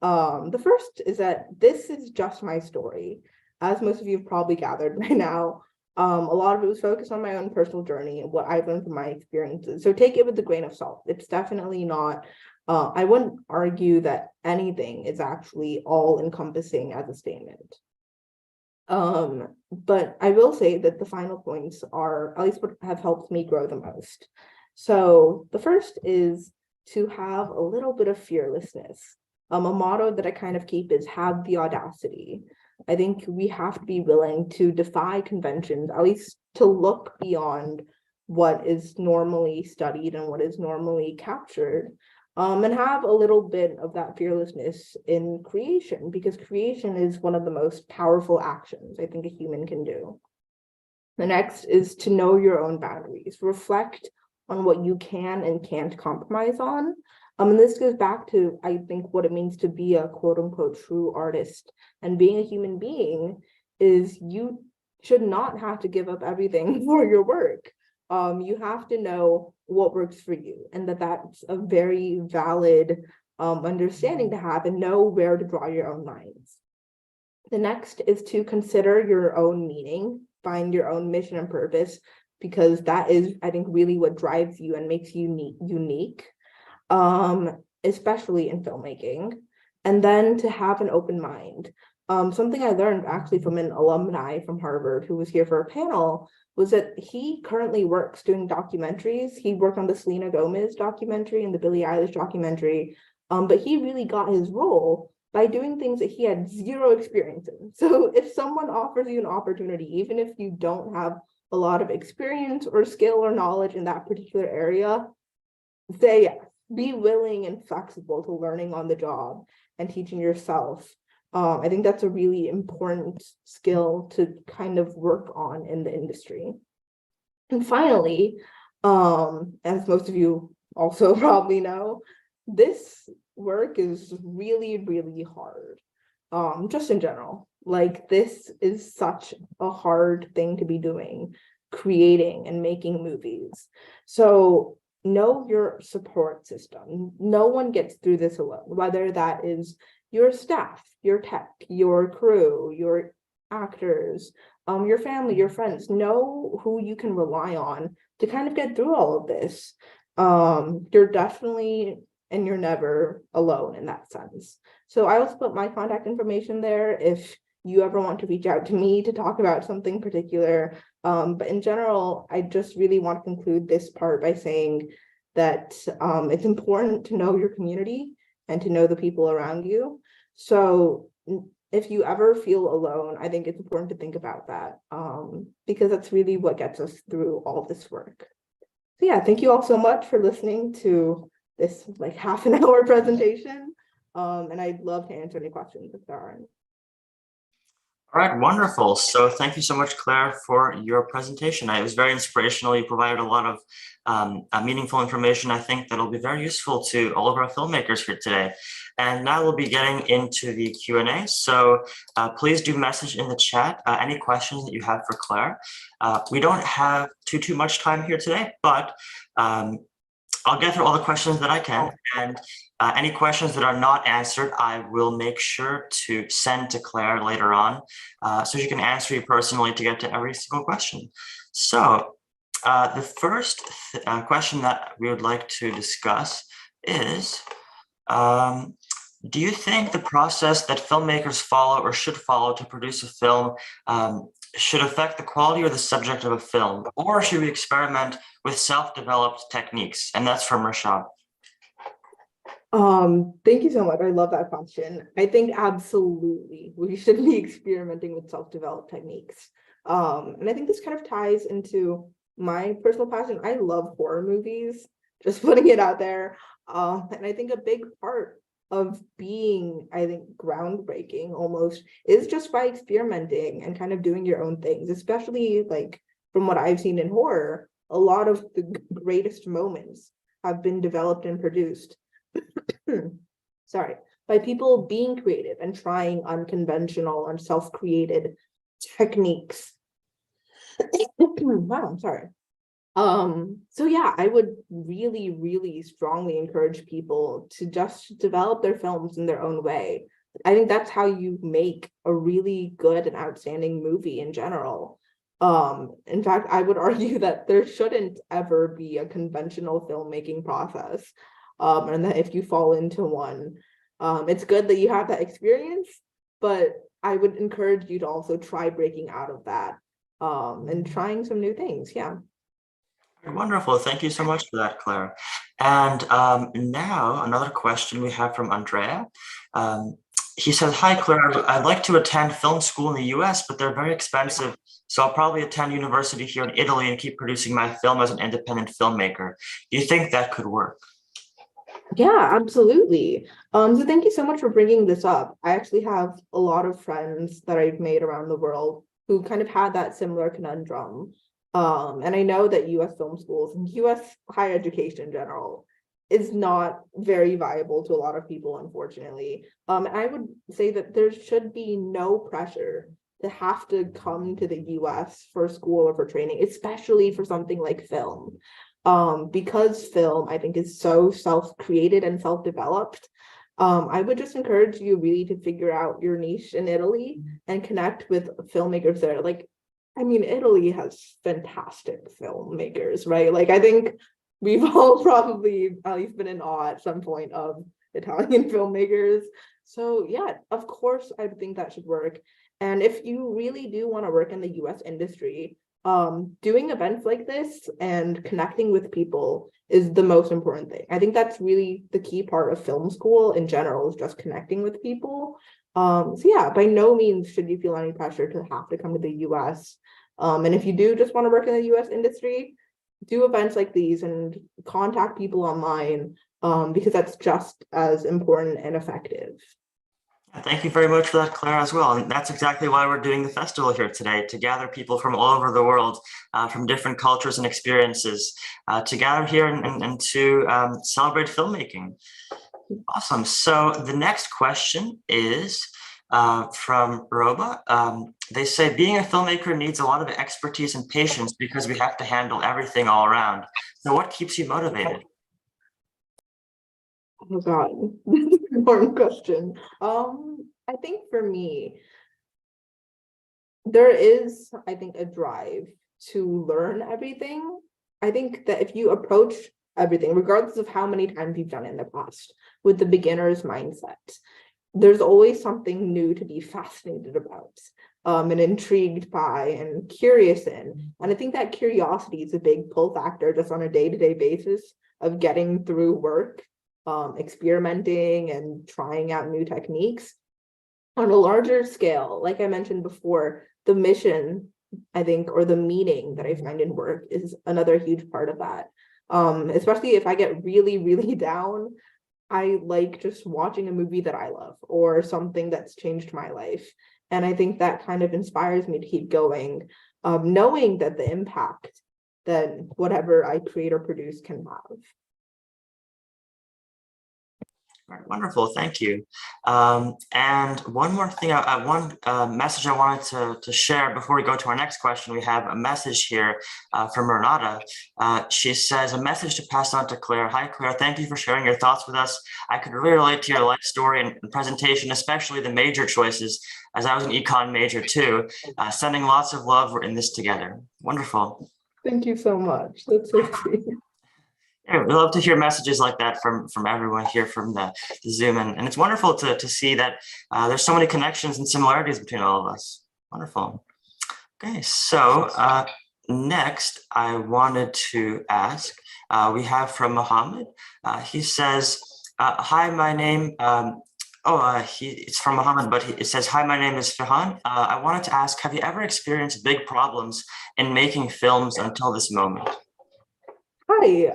The first is that this is just my story. As most of you have probably gathered by now, a lot of it was focused on my own personal journey and what I've learned from my experiences. So take it with a grain of salt. It's definitely not, I wouldn't argue that anything is actually all encompassing as a statement. But I will say that the final points are at least what have helped me grow the most. So the first is to have a little bit of fearlessness. A motto that I kind of keep is have the audacity. I think we have to be willing to defy conventions, at least to look beyond what is normally studied and what is normally captured, and have a little bit of that fearlessness in creation, because creation is one of the most powerful actions I think a human can do. The next is to know your own boundaries, reflect on what you can and can't compromise on. And this goes back to, I think, what it means to be a quote unquote true artist. And being a human being is you should not have to give up everything for your work. You have to know what works for you, and that's a very valid understanding to have, and know where to draw your own lines. The next is to consider your own meaning, find your own mission and purpose, because that is, I think, really what drives you and makes you unique, especially in filmmaking. And then to have an open mind. Something I learned actually from an alumni from Harvard who was here for a panel was that he currently works doing documentaries. He worked on the Selena Gomez documentary and the Billie Eilish documentary, but he really got his role by doing things that he had zero experience in. So if someone offers you an opportunity, even if you don't have a lot of experience or skill or knowledge in that particular area, say yes. Be willing and flexible to learning on the job and teaching yourself. I think that's a really important skill to kind of work on in the industry. And finally, as most of you also probably know, this work is really, really hard, just in general. Like, this is such a hard thing to be doing, creating and making movies. So know your support system. No one gets through this alone, whether that is your staff, your tech, your crew, your actors, your family, your friends. Know who you can rely on to kind of get through all of this. You're definitely and you're never alone in that sense. So I also put my contact information there if you ever want to reach out to me to talk about something particular. But in general, I just really want to conclude this part by saying that it's important to know your community and to know the people around you. So if you ever feel alone, I think it's important to think about that because that's really what gets us through all this work. So yeah, thank you all so much for listening to this like half an hour presentation. And I'd love to answer any questions if there are any. All right, wonderful. So thank you so much, Claire, for your presentation. It was very inspirational. You provided a lot of meaningful information, I think, that'll be very useful to all of our filmmakers here today. And now we'll be getting into the Q&A. So please do message in the chat any questions that you have for Claire. We don't have too much time here today, but I'll get through all the questions that I can, and any questions that are not answered, I will make sure to send to Claire later on, so she can answer you personally to get to every single question. So the first question that we would like to discuss is, do you think the process that filmmakers follow or should follow to produce a film should affect the quality or the subject of a film, or should we experiment with self-developed techniques? And that's from Rashad. Thank you so much. I love that question. I think absolutely we should be experimenting with self-developed techniques. And I think this kind of ties into my personal passion. I love horror movies, just putting it out there. And I think a big part of being, I think, groundbreaking almost is just by experimenting and kind of doing your own things, especially like from what I've seen in horror, a lot of the greatest moments have been developed and produced sorry, by people being creative and trying unconventional and self-created techniques. Wow, I'm sorry. So yeah, I would really strongly encourage people to just develop their films in their own way. I think that's how you make a really good and outstanding movie in general. In fact, I would argue that there shouldn't ever be a conventional filmmaking process. And that if you fall into one, it's good that you have that experience, but I would encourage you to also try breaking out of that and trying some new things. Yeah. Wonderful. Thank you so much for that, Claire. And now another question we have from Andrea. He says, hi, Claire, I'd like to attend film school in the US, but they're very expensive. So I'll probably attend university here in Italy and keep producing my film as an independent filmmaker. Do you think that could work? Yeah, absolutely. So thank you so much for bringing this up. I actually have a lot of friends that I've made around the world who kind of had that similar conundrum. And I know that US film schools and US higher education in general is not very viable to a lot of people, unfortunately. And I would say that there should be no pressure to have to come to the US for school or for training, especially for something like film. Because film, I think, is so self-created and self-developed. I would just encourage you really to figure out your niche in Italy and connect with filmmakers there. Like, I mean, Italy has fantastic filmmakers, right? Like, I think we've all probably at least been in awe at some point of Italian filmmakers. So yeah, of course, I think that should work. And if you really do want to work in the US industry, doing events like this and connecting with people is the most important thing. I think that's really the key part of film school in general, is just connecting with people. So yeah, by no means should you feel any pressure to have to come to the US. And if you do just want to work in the US industry, do events like these and contact people online, because that's just as important and effective. Thank you very much for that, Claire, as well. And that's exactly why we're doing the festival here today, to gather people from all over the world, from different cultures and experiences, to gather here and to celebrate filmmaking. Awesome. So the next question is, from Roba. They say being a filmmaker needs a lot of expertise and patience because we have to handle everything all around. So what keeps you motivated? Oh God, that's an important question. I think for me, there is, I think, a drive to learn everything. I think that if you approach everything, regardless of how many times you've done it in the past, with the beginner's mindset, there's always something new to be fascinated about, and intrigued by and curious in. And I think that curiosity is a big pull factor just on a day-to-day basis of getting through work, experimenting and trying out new techniques. On a larger scale, like I mentioned before, the mission, I think, or the meaning that I find in work is another huge part of that. Especially if I get really, really down, I like just watching a movie that I love or something that's changed my life. And I think that kind of inspires me to keep going, knowing that the impact that whatever I create or produce can have. All right, wonderful, thank you. And one more thing, one message I wanted to share before we go to our next question. We have a message here from Renata. She says, a message to pass on to Claire. Hi, Claire, thank you for sharing your thoughts with us. I could really relate to your life story and presentation, especially the major choices, as I was an econ major too. Sending lots of love, we're in this together. Wonderful. Thank you so much. That's so sweet. Yeah, we love to hear messages like that from everyone here from the Zoom, and it's wonderful to see that there's so many connections and similarities between all of us. Wonderful. Okay, so next I wanted to ask, we have from Mohammed. He says, hi, my name, it's from Mohammed, but it says, hi, my name is Fihan. I wanted to ask, have you ever experienced big problems in making films until this moment? Hi,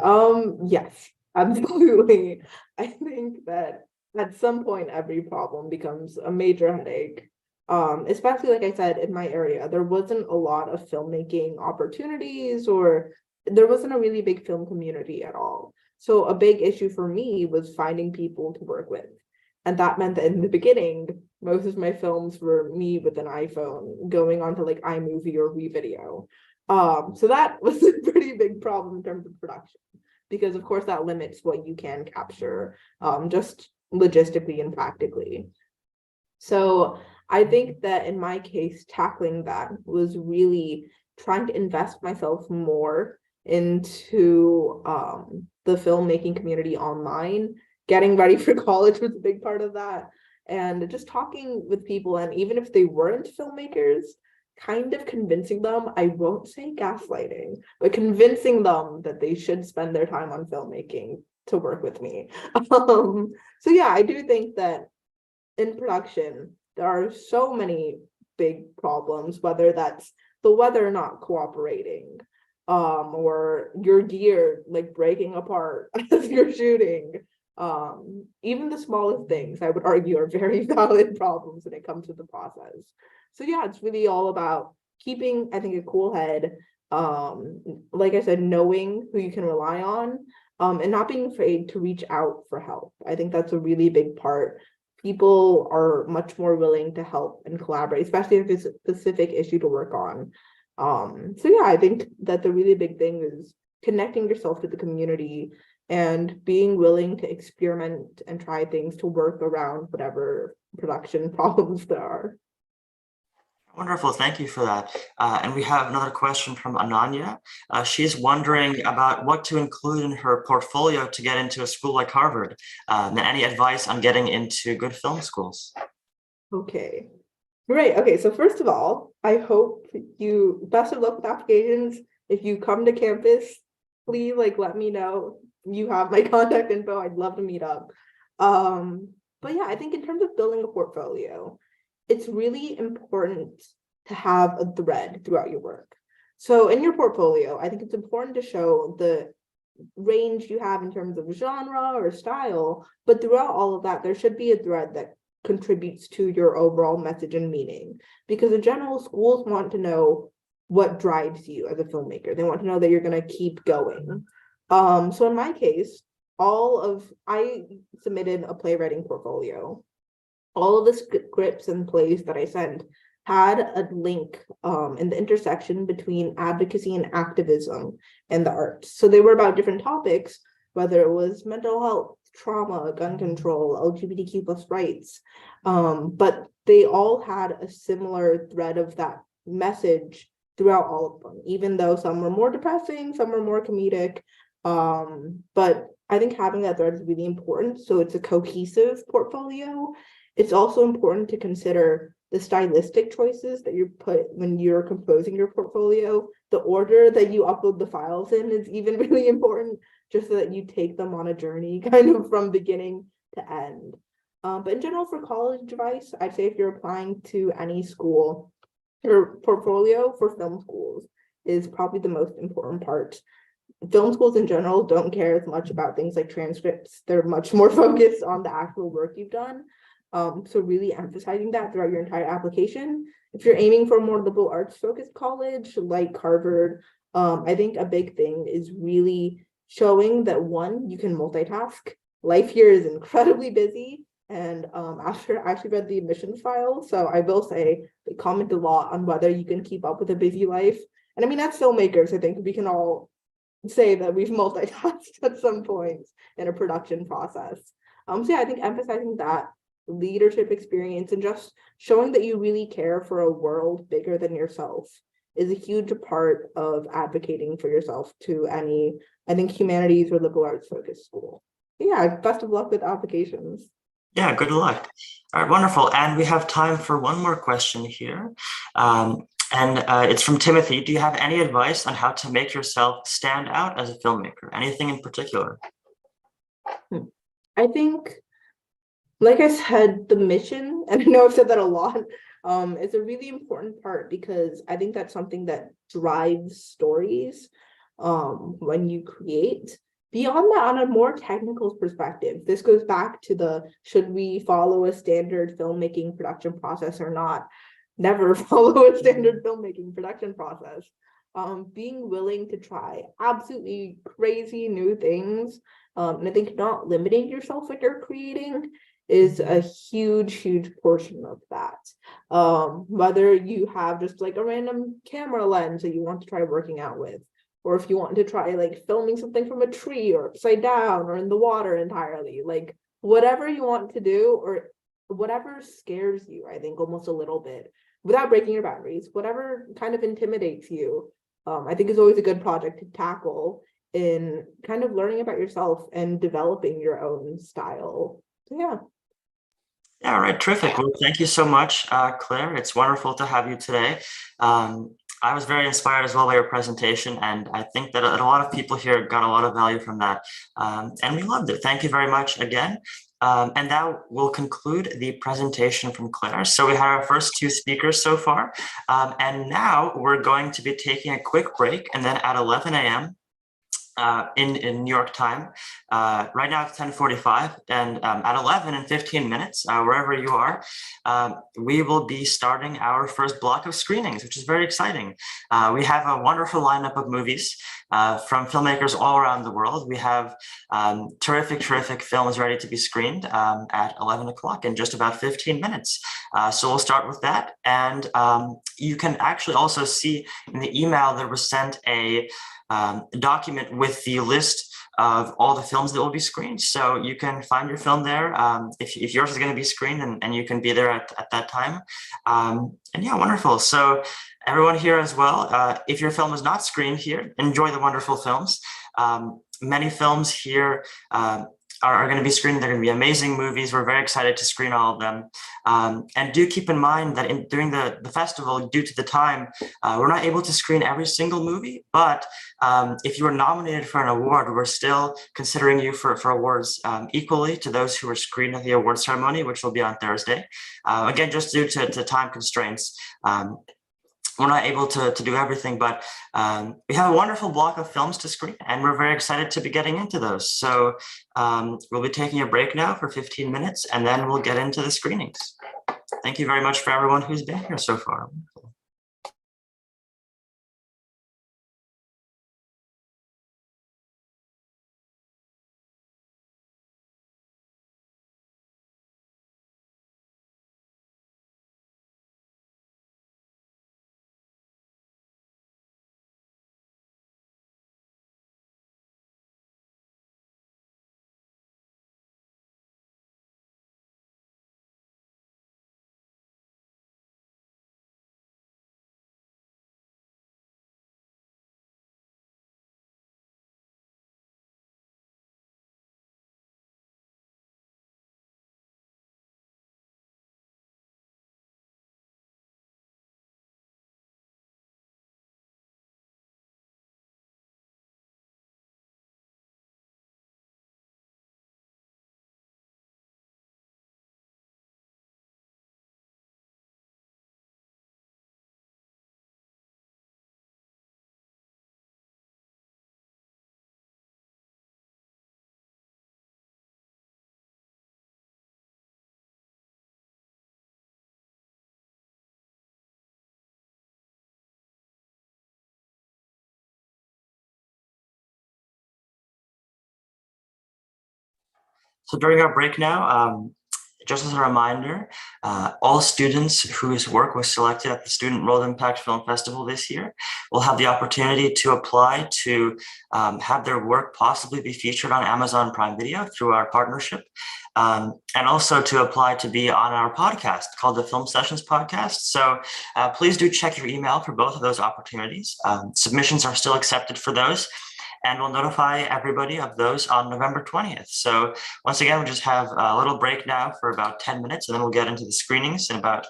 yes, absolutely. I think that at some point every problem becomes a major headache. Especially like I said, in my area, there wasn't a lot of filmmaking opportunities, or there wasn't a really big film community at all. So a big issue for me was finding people to work with. And that meant that in the beginning, most of my films were me with an iPhone going onto like iMovie or WeVideo. So that was a pretty big problem in terms of production, because of course that limits what you can capture, just logistically and practically. So I think that in my case, tackling that was really trying to invest myself more into the filmmaking community online. Getting ready for college was a big part of that. And just talking with people, and even if they weren't filmmakers, kind of convincing them, I won't say gaslighting, but convincing them that they should spend their time on filmmaking to work with me. So yeah, I do think that in production, there are so many big problems, whether that's the weather not cooperating, or your gear like breaking apart as you're shooting. Even the smallest things, I would argue, are very valid problems when it comes to the process. So yeah, it's really all about keeping, I think, a cool head. Like I said, knowing who you can rely on, and not being afraid to reach out for help. I think that's a really big part. People are much more willing to help and collaborate, especially if it's a specific issue to work on. So yeah, I think that the really big thing is connecting yourself to the community and being willing to experiment and try things to work around whatever production problems there are. Wonderful, thank you for that. And we have another question from Ananya. She's wondering about what to include in her portfolio to get into a school like Harvard. And any advice on getting into good film schools? Okay, great. Okay, so first of all, I hope you, best of luck with applications. If you come to campus, please let me know. You have my contact info. I'd love to meet up. But yeah, I think in terms of building a portfolio, it's really important to have a thread throughout your work. So in your portfolio, I think it's important to show the range you have in terms of genre or style, but throughout all of that, there should be a thread that contributes to your overall message and meaning. Because in general, schools want to know what drives you as a filmmaker. They want to know that you're going to keep going. So in my case, I submitted a playwriting portfolio. all of the scripts and plays that I sent had a link in the intersection between advocacy and activism and the arts. So they were about different topics, whether it was mental health, trauma, gun control, LGBTQ plus rights, but they all had a similar thread of that message throughout all of them, even though some were more depressing, some were more comedic. But I think having that thread is really important. So it's a cohesive portfolio. It's also important to consider the stylistic choices that you put when you're composing your portfolio. The order that you upload the files in is even really important, just so that you take them on a journey kind of from beginning to end. But in general, for college advice, I'd say if you're applying to any school, your portfolio for film schools is probably the most important part. Film schools in general don't care as much about things like transcripts. They're much more focused on the actual work you've done. So really emphasizing that throughout your entire application. If you're aiming for a more liberal arts focused college like Harvard, I think a big thing is really showing that one, you can multitask. Life here is incredibly busy. And after I actually read the admissions file, so I will say they comment a lot on whether you can keep up with a busy life. And I mean, as filmmakers, I think we can all say that we've multitasked at some points in a production process. So yeah, I think emphasizing that leadership experience and just showing that you really care for a world bigger than yourself is a huge part of advocating for yourself to any, I think, humanities or liberal arts focused school. Yeah, best of luck with applications. Yeah, good luck. All right, wonderful. And we have time for one more question here. It's from Timothy. Do you have any advice on how to make yourself stand out as a filmmaker? Anything in particular? I think, like I said, the mission, and I know I've said that a lot, is a really important part because I think that's something that drives stories when you create. Beyond that, on a more technical perspective, this goes back to the should we follow a standard filmmaking production process or not? Never follow a standard filmmaking production process. Being willing to try absolutely crazy new things, and I think not limiting yourself when you're creating is a huge portion of that. Whether you have just like a random camera lens that you want to try working out with, or if you want to try like filming something from a tree or upside down or in the water entirely, like whatever you want to do or whatever scares you, I think almost a little bit without breaking your boundaries, whatever kind of intimidates you, I think is always a good project to tackle in kind of learning about yourself and developing your own style. So yeah. Yeah, all right, terrific. Well, thank you so much, Claire. It's wonderful to have you today. I was very inspired as well by your presentation, and I think that a lot of people here got a lot of value from that, and we loved it. Thank you very much again. And that will conclude the presentation from Claire. So we had our first two speakers so far, and now we're going to be taking a quick break, and then at 11 a.m. In New York time. Right now it's 10:45, and at 11 and 15 minutes, wherever you are, we will be starting our first block of screenings, which is very exciting. We have a wonderful lineup of movies from filmmakers all around the world. We have terrific films ready to be screened at 11 o'clock in just about 15 minutes. So we'll start with that. And you can actually also see in the email that was sent a document with the list of all the films that will be screened. So you can find your film there if yours is going to be screened, and you can be there at that time. And yeah, wonderful. So everyone here as well, if your film is not screened here, enjoy the wonderful films. Many films here are going to be screened. They're going to be amazing movies. We're very excited to screen all of them. And do keep in mind that during the festival, due to the time, we're not able to screen every single movie, but if you were nominated for an award, we're still considering you for awards equally to those who were screened at the award ceremony, which will be on Thursday. Again, just due to time constraints, we're not able to do everything, but we have a wonderful block of films to screen, and we're very excited to be getting into those. So we'll be taking a break now for 15 minutes, and then we'll get into the screenings. Thank you very much for everyone who's been here so far. So during our break now, just as a reminder, all students whose work was selected at the Student World Impact Film Festival this year will have the opportunity to apply to have their work possibly be featured on Amazon Prime Video through our partnership, and also to apply to be on our podcast called the Film Sessions Podcast. So please do check your email for both of those opportunities. Submissions are still accepted for those, and we'll notify everybody of those on November 20th. So once again, we'll just have a little break now for about 10 minutes, and then we'll get into the screenings in about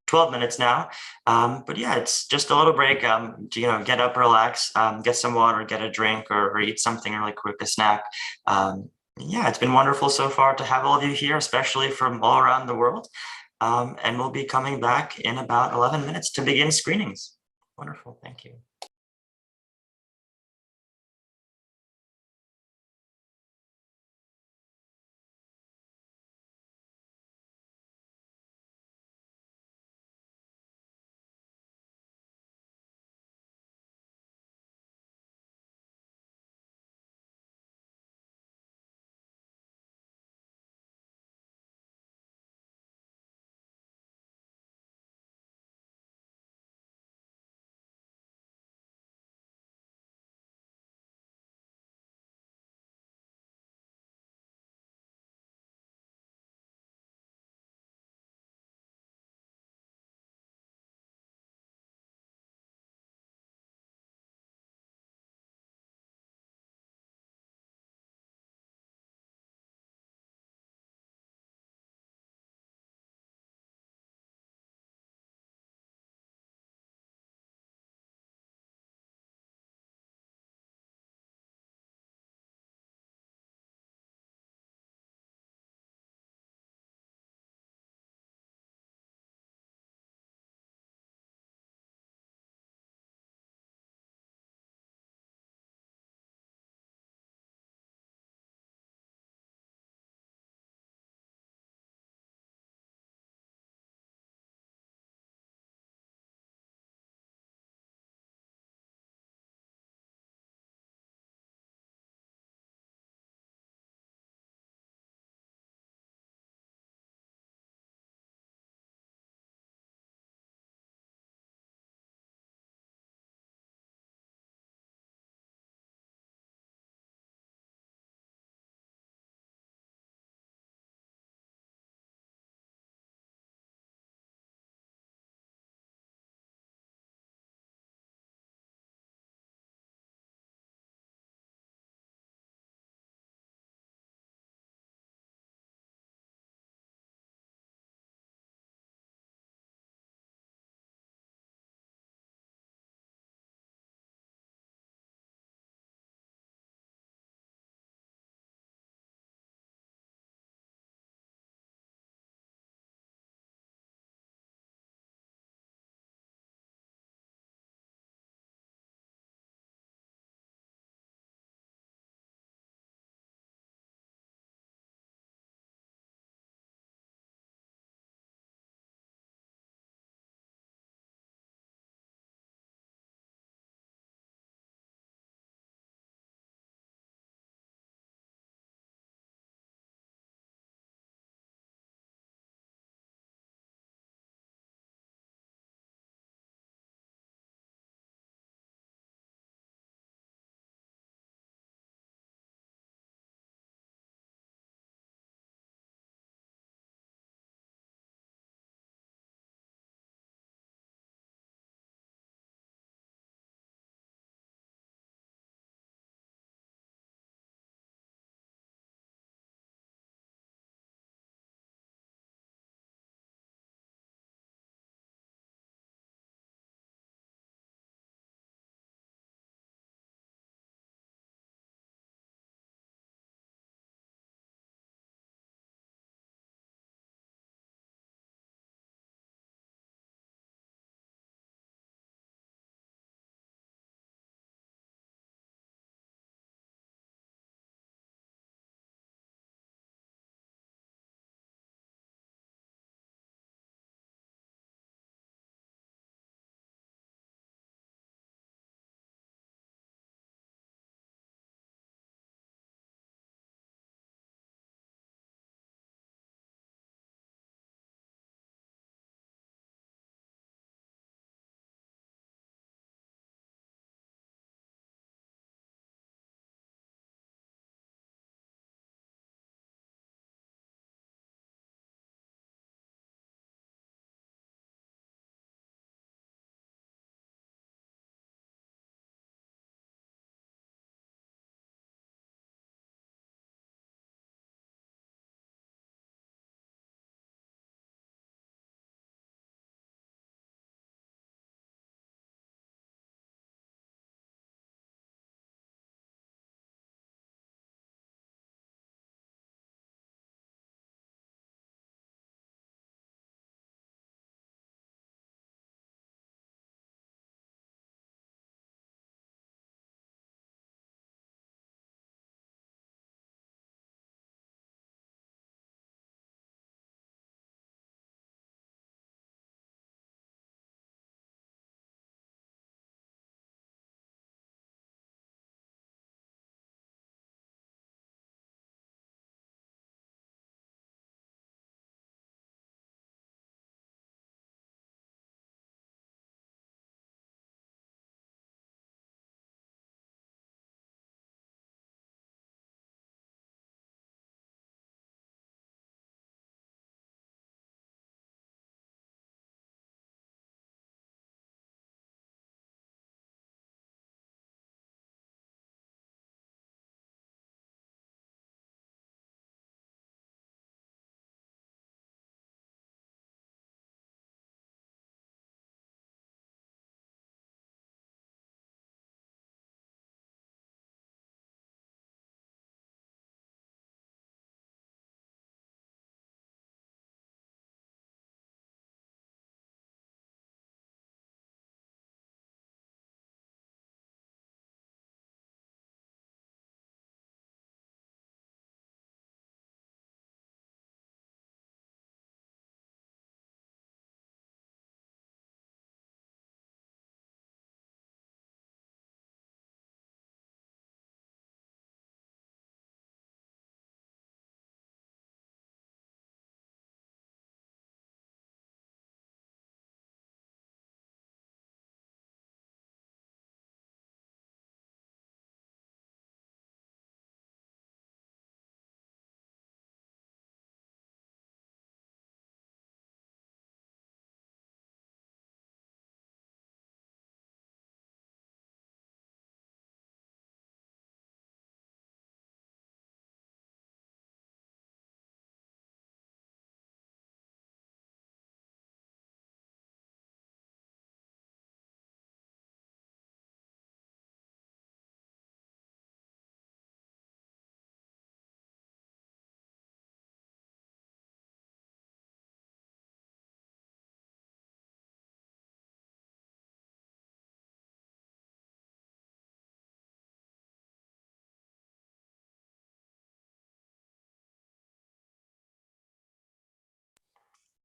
12 minutes now. But yeah, it's just a little break, get up, relax, get some water, get a drink, or eat something really quick, a snack. Yeah, it's been wonderful so far to have all of you here, especially from all around the world. And we'll be coming back in about 11 minutes to begin screenings. Wonderful, thank you.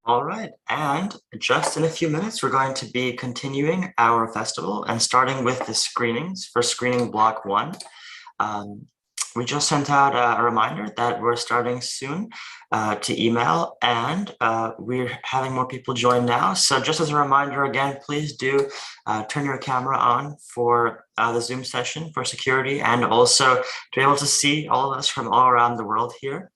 All right, and just in a few minutes, we're going to be continuing our festival and starting with the screenings for screening block 1. We just sent out a reminder that we're starting soon to email, and we're having more people join now. So just as a reminder, again, please do turn your camera on for the Zoom session for security, and also to be able to see all of us from all around the world here.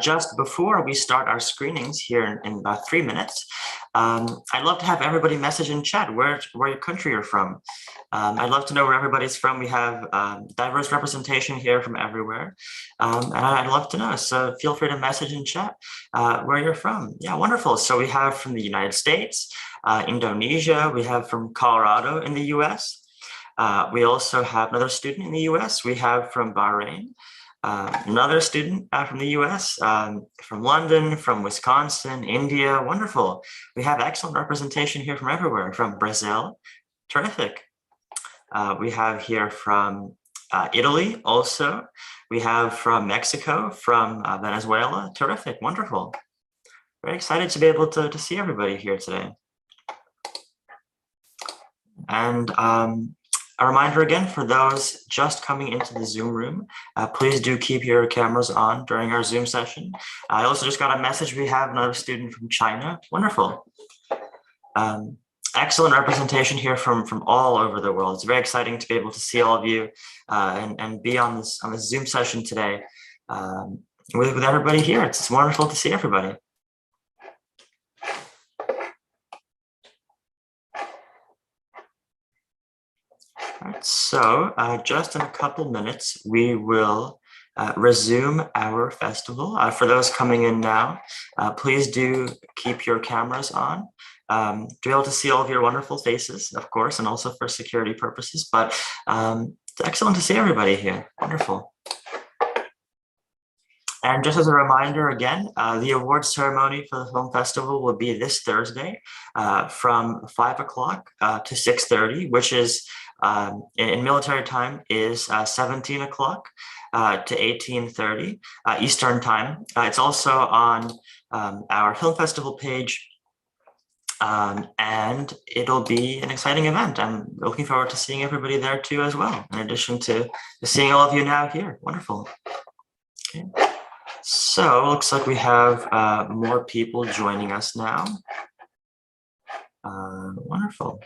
Just before we start our screenings here in about 3 minutes, I'd love to have everybody message in chat where your country you're from. I'd love to know where everybody's from. We have diverse representation here from everywhere, and I'd love to know. So feel free to message in chat where you're from. Yeah, wonderful. So we have from the United States, Indonesia. We have from Colorado in the US. We also have another student in the US. We have from Bahrain. Another student from the US, from London, from Wisconsin, India, wonderful. We have excellent representation here from everywhere, from Brazil, terrific. We have here from Italy also. We have from Mexico, from Venezuela, terrific, wonderful. Very excited to be able to see everybody here today. And a reminder again, for those just coming into the Zoom room, please do keep your cameras on during our Zoom session. I also just got a message. We have another student from China. Wonderful. Excellent representation here from all over the world. It's very exciting to be able to see all of you and be on this Zoom session today with everybody here. It's wonderful to see everybody. All right, so just in a couple minutes, we will resume our festival. For those coming in now, please do keep your cameras on to be able to see all of your wonderful faces, of course, and also for security purposes. But it's excellent to see everybody here. Wonderful. And just as a reminder again, the awards ceremony for the film festival will be this Thursday from 5 o'clock to 6:30, which is in military time is 17 o'clock to 18:30 Eastern time. It's also on our film festival page, and it'll be an exciting event. I'm looking forward to seeing everybody there too as well, in addition to seeing all of you now here. Wonderful. Okay. So it looks like we have more people joining us now. Wonderful.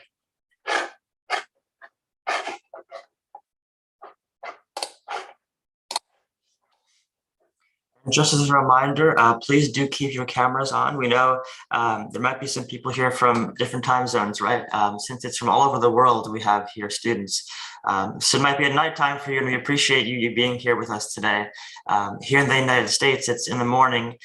Just as a reminder, please do keep your cameras on. We know there might be some people here from different time zones, right? Since it's from all over the world, we have here students. So it might be at nighttime for you, and we appreciate you being here with us today. Here in the United States, it's in the morning.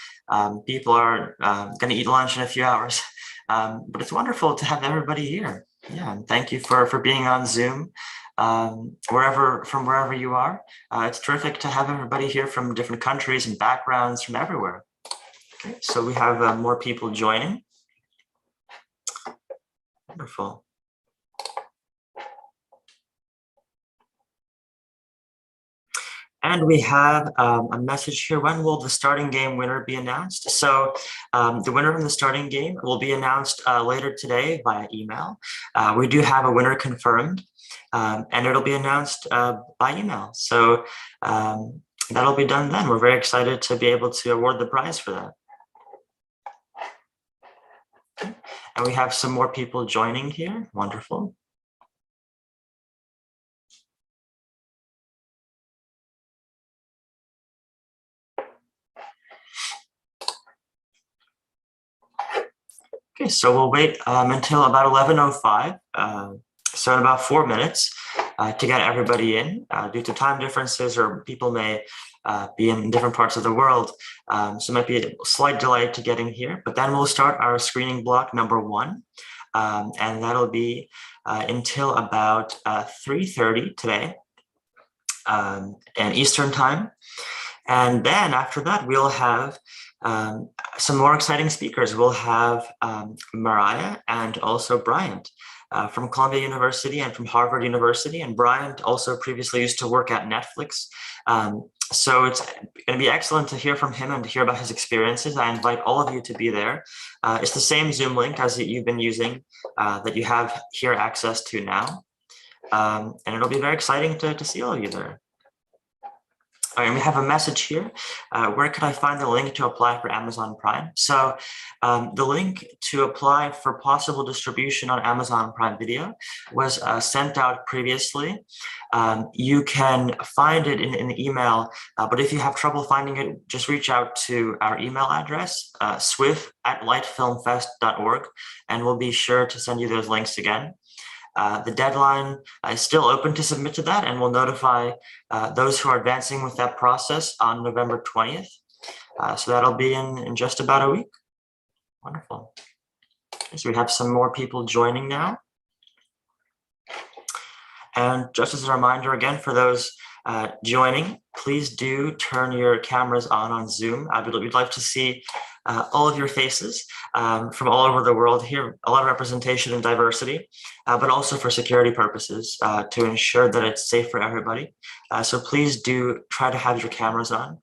People are going to eat lunch in a few hours, but it's wonderful to have everybody here. Yeah, and thank you for being on Zoom. From wherever you are. It's terrific to have everybody here from different countries and backgrounds from everywhere. Okay, so we have more people joining. Wonderful. And we have a message here. When will the starting game winner be announced? So the winner from the starting game will be announced later today via email. We do have a winner confirmed. And it'll be announced by email. So that'll be done then. We're very excited to be able to award the prize for that. And we have some more people joining here. Wonderful. Okay, so we'll wait until about 11:05. So in about 4 minutes to get everybody in due to time differences, or people may be in different parts of the world. So it might be a slight delay to getting here, but then we'll start our screening block number 1. And that'll be until about 3:30 today and Eastern time. And then after that, we'll have some more exciting speakers. We'll have Mariah and also Bryant from Columbia University and from Harvard University. And Bryant also previously used to work at Netflix. So it's going to be excellent to hear from him and to hear about his experiences. I invite all of you to be there. It's the same Zoom link as you've been using that you have here access to now. And it'll be very exciting to see all of you there. All right, and we have a message here. Where could I find the link to apply for Amazon Prime? So the link to apply for possible distribution on Amazon Prime Video was sent out previously. You can find it in the email, but if you have trouble finding it, just reach out to our email address, swiff@lightfilmfest.org, and we'll be sure to send you those links again. The deadline is still open to submit to that, and we'll notify those who are advancing with that process on November 20th. So that'll be in just about a week. Wonderful. So we have some more people joining now. And just as a reminder again, for those joining, please do turn your cameras on Zoom. We'd like to see all of your faces from all over the world here, a lot of representation and diversity, but also for security purposes to ensure that it's safe for everybody. So please do try to have your cameras on.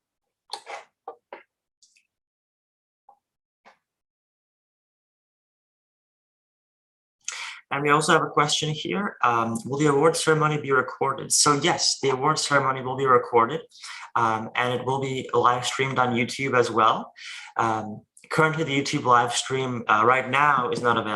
And we also have a question here. Will the award ceremony be recorded? So yes, the award ceremony will be recorded and it will be live streamed on YouTube as well. Currently, the YouTube live stream right now is not available.